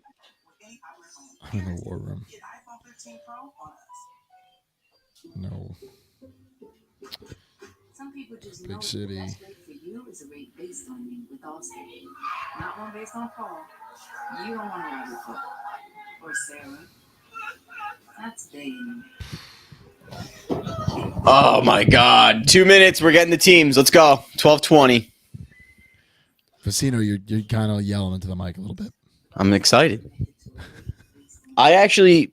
I'm in the war room. No. Some people just Big know city. the best rate for you is a rate based on you with Allstate. Not one based on Paul. You don't want to ride with Paul. Or Sarah. That's Dane. Oh my God! 2 minutes. We're getting the teams. Let's go. 12:20. Facino, you're kind of yelling into the mic a little bit. I'm excited. I actually,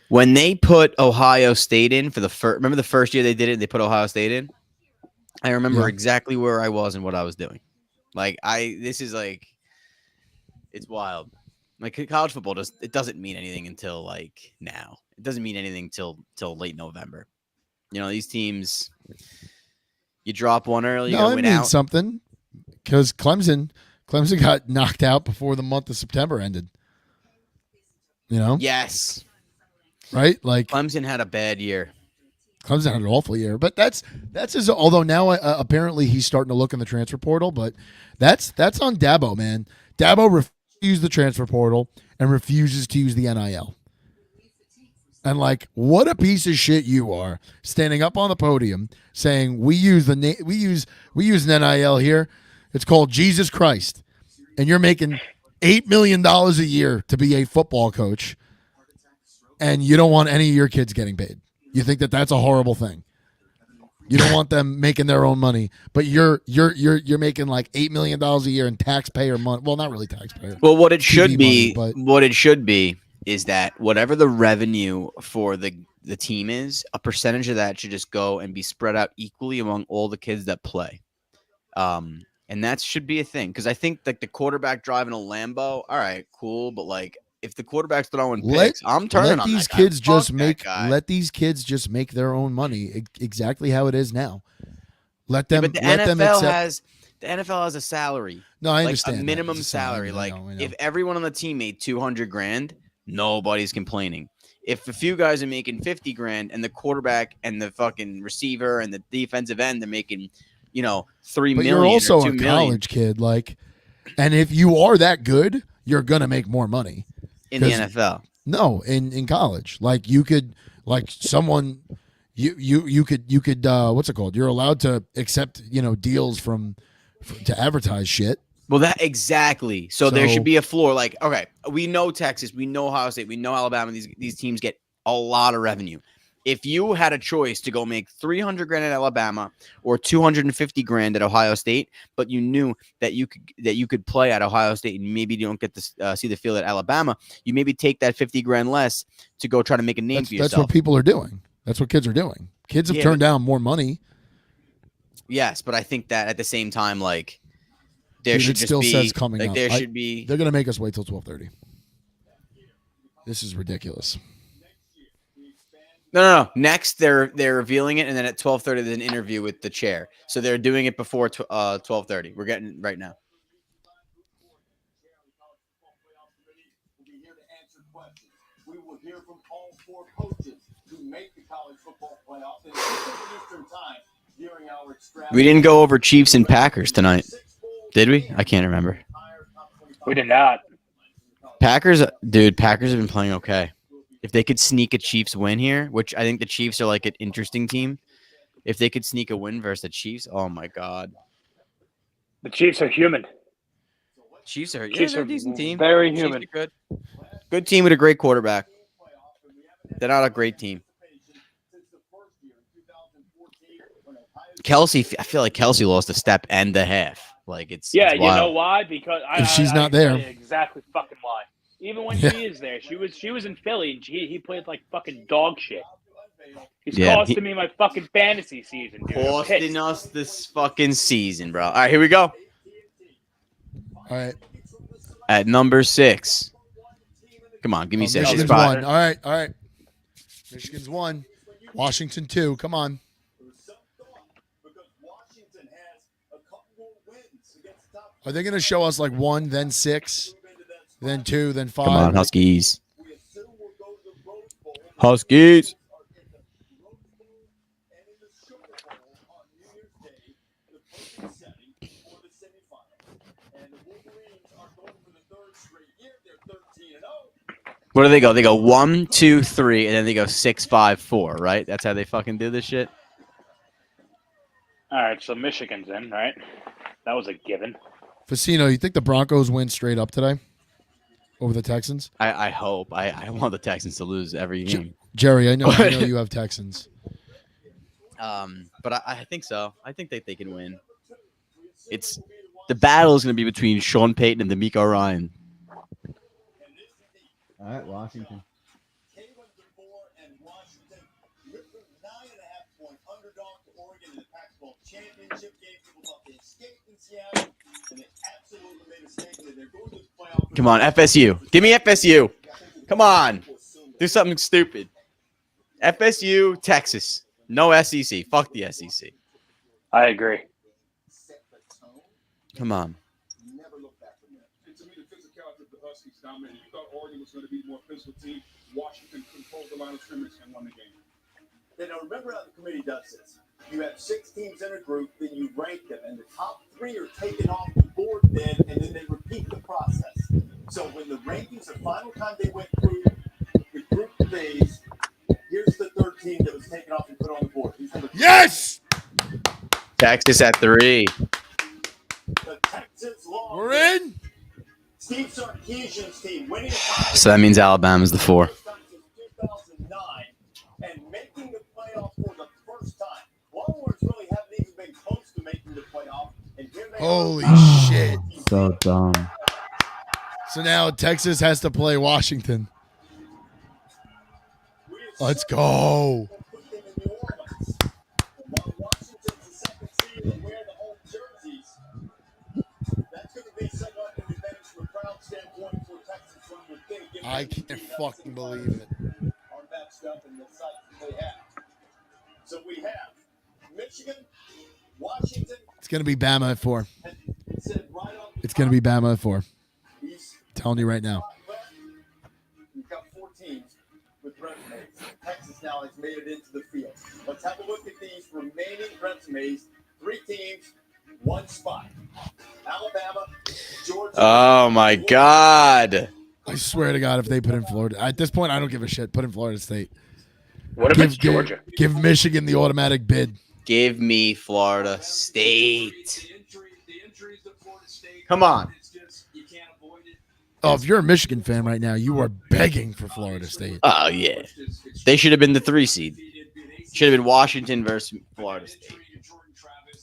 when they put Ohio State in for the first, remember the first year they did it, they put Ohio State in. I remember exactly where I was and what I was doing. This is like, it's wild. Like college football doesn't mean anything until like now. It doesn't mean anything till late November. You know, these teams, you drop one early, you're No, gonna it win means out. something because Clemson got knocked out before the month of September ended. You know? Yes. Right? Like Clemson had a bad year. Clemson had an awful year, but that's his. Although now apparently he's starting to look in the transfer portal, but that's on Dabo, man. Dabo refused the transfer portal and refuses to use the NIL. And like, what a piece of shit you are, standing up on the podium saying we use an NIL here. It's called Jesus Christ, and you're making $8 million a year to be a football coach, and you don't want any of your kids getting paid. You think that that's a horrible thing. You don't want them making their own money, but you're making like $8 million a year in taxpayer money. Well, not really taxpayer. Well, what it should be, money, but what it should be is that whatever the revenue for the team is, a percentage of that should just go and be spread out equally among all the kids that play. And that should be a thing. Because I think like the quarterback driving a Lambo, all right, cool. But like if the quarterback's throwing picks, I'm turning let on these that kids guy. just Fuck make that guy. let these kids just make their own money exactly how it is now. Let Yeah, them but the let NFL them accept. the NFL has a salary. No, I Like understand a that. minimum Just saying, salary. I Like know. if everyone on the team made $200,000, nobody's complaining. If a few guys are making $50,000 and the quarterback and the fucking receiver and the defensive end they're making, $3 but million you're also or $2 a million. college kid, like And if you are that good, you're gonna make more money in the NFL. No, in college, like you could, like someone, you could what's it called? You're allowed to accept deals to advertise shit. Well, that exactly. So there should be a floor. Like, okay, we know Texas, we know Ohio State, we know Alabama. These teams get a lot of revenue. If you had a choice to go make $300,000 at Alabama or $250,000 at Ohio State, but you knew that you could play at Ohio State and maybe you don't get to see the field at Alabama, you maybe take that $50,000 less to go try to make a name for yourself. That's what people are doing. That's what kids are doing. Kids have turned down more money. Yes, but I think that at the same time, like there should just still be says coming like up. there should be. They're gonna make us wait till 12:30. This is ridiculous. No. Next, they're revealing it, and then at 12:30, there's an interview with the chair. So they're doing it before 12:30. We're getting it right now. We will hear from all 4 coaches who make the college football playoff in Eastern time during our extra. We didn't go over Chiefs and Packers tonight, did we? I can't remember. We did not. Packers have been playing okay. If they could sneak a Chiefs win here, which I think the Chiefs are like an interesting team. If they could sneak a win versus the Chiefs, oh my God. The Chiefs are human. Chiefs are they're a decent team. Very human. Chiefs are good team with a great quarterback. They're not a great team. Kelsey, I feel like Kelsey lost a step and a half. Like it's you wild. know why? Because if she's not there, exactly fucking why. Even when she is there, she was in Philly and he played like fucking dog shit. He's costing me my fucking fantasy season, dude. Costing us this fucking season, bro. All right, here we go. All right. At number 6. Come on, give me 6. Michigan's 1. All right. Michigan's 1. Washington 2. Come on. Are they going to show us like 1, then 6, then 2, then 5? Come on, Huskies. Huskies. What do they go? They go 1, 2, 3, and then they go 6, 5, 4, right? That's how they fucking do this shit? All right, so Michigan's in, right? That was a given. Facino, you think the Broncos win straight up today over the Texans? I hope. I want the Texans to lose every game. Jerry, I know you have Texans. But I think so. I think that they can win. The battle is going to be between Sean Payton and D'Amico Ryan. All right, Washington. Come on, FSU. Give me FSU. Come on. Do something stupid. FSU, Texas. No SEC. Fuck the SEC. I agree. Come on. Never look back from that. And to me, the physicality of the Huskies dominated. You thought Oregon was going to be more physical team. Washington controlled the line of scrimmage and won the game. Then remember how the committee does this. You have 6 teams in a group, then you rank them, and the top 3 are taken off the board then, and then they repeat the process. So when the rankings, the final time they went through the group phase, here's the 3rd team that was taken off and put on the board. Yes! Texas at 3. The Texans lost. We're in. Steve Sarkisian's team winning. So that means Alabama's the 4. 2009 and making the playoff for the first time. Longhorns really haven't even been close to making the playoff. And here they Holy shit. So dumb. So now Texas has to play Washington. Let's go. I can't fucking believe it. So we have Michigan, Washington. It's going to be Bama at 4. It's going to be Bama at 4. I'm telling you right now. We've got 4 teams with resumes. Texas now has made it into the field. Let's have a look at these remaining resumes. 3 teams One spot. Alabama, Georgia. Oh my God. I swear to God, if they put in Florida, at this point, I don't give a shit. Put in Florida State. What if it's Georgia? Give Michigan the automatic bid. Give me Florida State. Come on. Oh, if you're a Michigan fan right now, you are begging for Florida State. Oh, yeah. They should have been the 3 seed. Should have been Washington versus Florida State.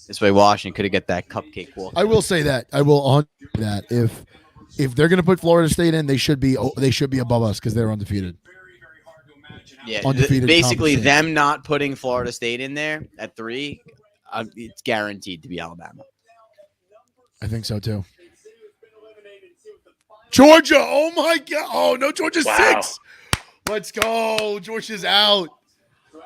This way, Washington could have got that cupcake walk. I will say that. I will 100% that if they're going to put Florida State in, they should be above us because they're undefeated. Yeah, Undefeated basically conference. them not putting Florida State in there at 3, it's guaranteed to be Alabama. I think so too. Georgia, oh my God! Oh no, Georgia's 6. Let's go. Georgia's out. All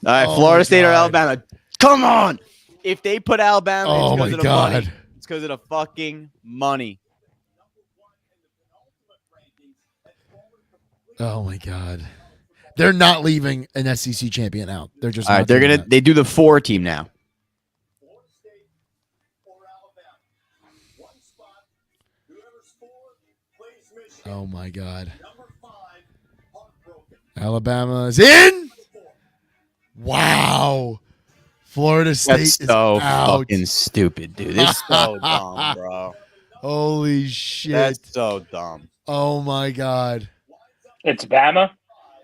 right, Oh Florida my State or God. Alabama. Come on. If they put Alabama, Oh it's my because of the God. money. It's because of the fucking money. Oh my God. They're not leaving an SEC champion out. They're just All not right, they're doing gonna that. they do the 4 team now. Florida State or Alabama. One spot. Whoever's 4 plays Michigan. Oh my God. Number 5, heartbroken. Alabama's in. Wow. Florida State That's is so out. fucking stupid, dude. This is so dumb, bro. Holy shit. That's so dumb. Oh my God. It's Bama.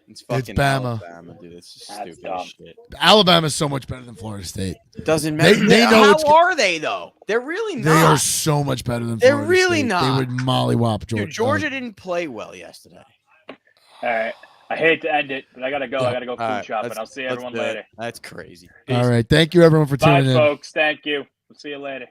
It's fucking Bama. Alabama, dude. It's just That's stupid dumb. as shit. Alabama's so much better than Florida State. It doesn't matter. They know How it's- are they though? They're really not. They are so much better than They're Florida really State. not. They would mollywop Georgia. Dude, Georgia didn't play well yesterday. All right. I hate to end it, but I gotta go. Yeah. I gotta go food All right, shopping. I'll see everyone do it. later. That's crazy. All right. Thank you, everyone, for Bye, tuning in. folks. Thank you. We'll see you later.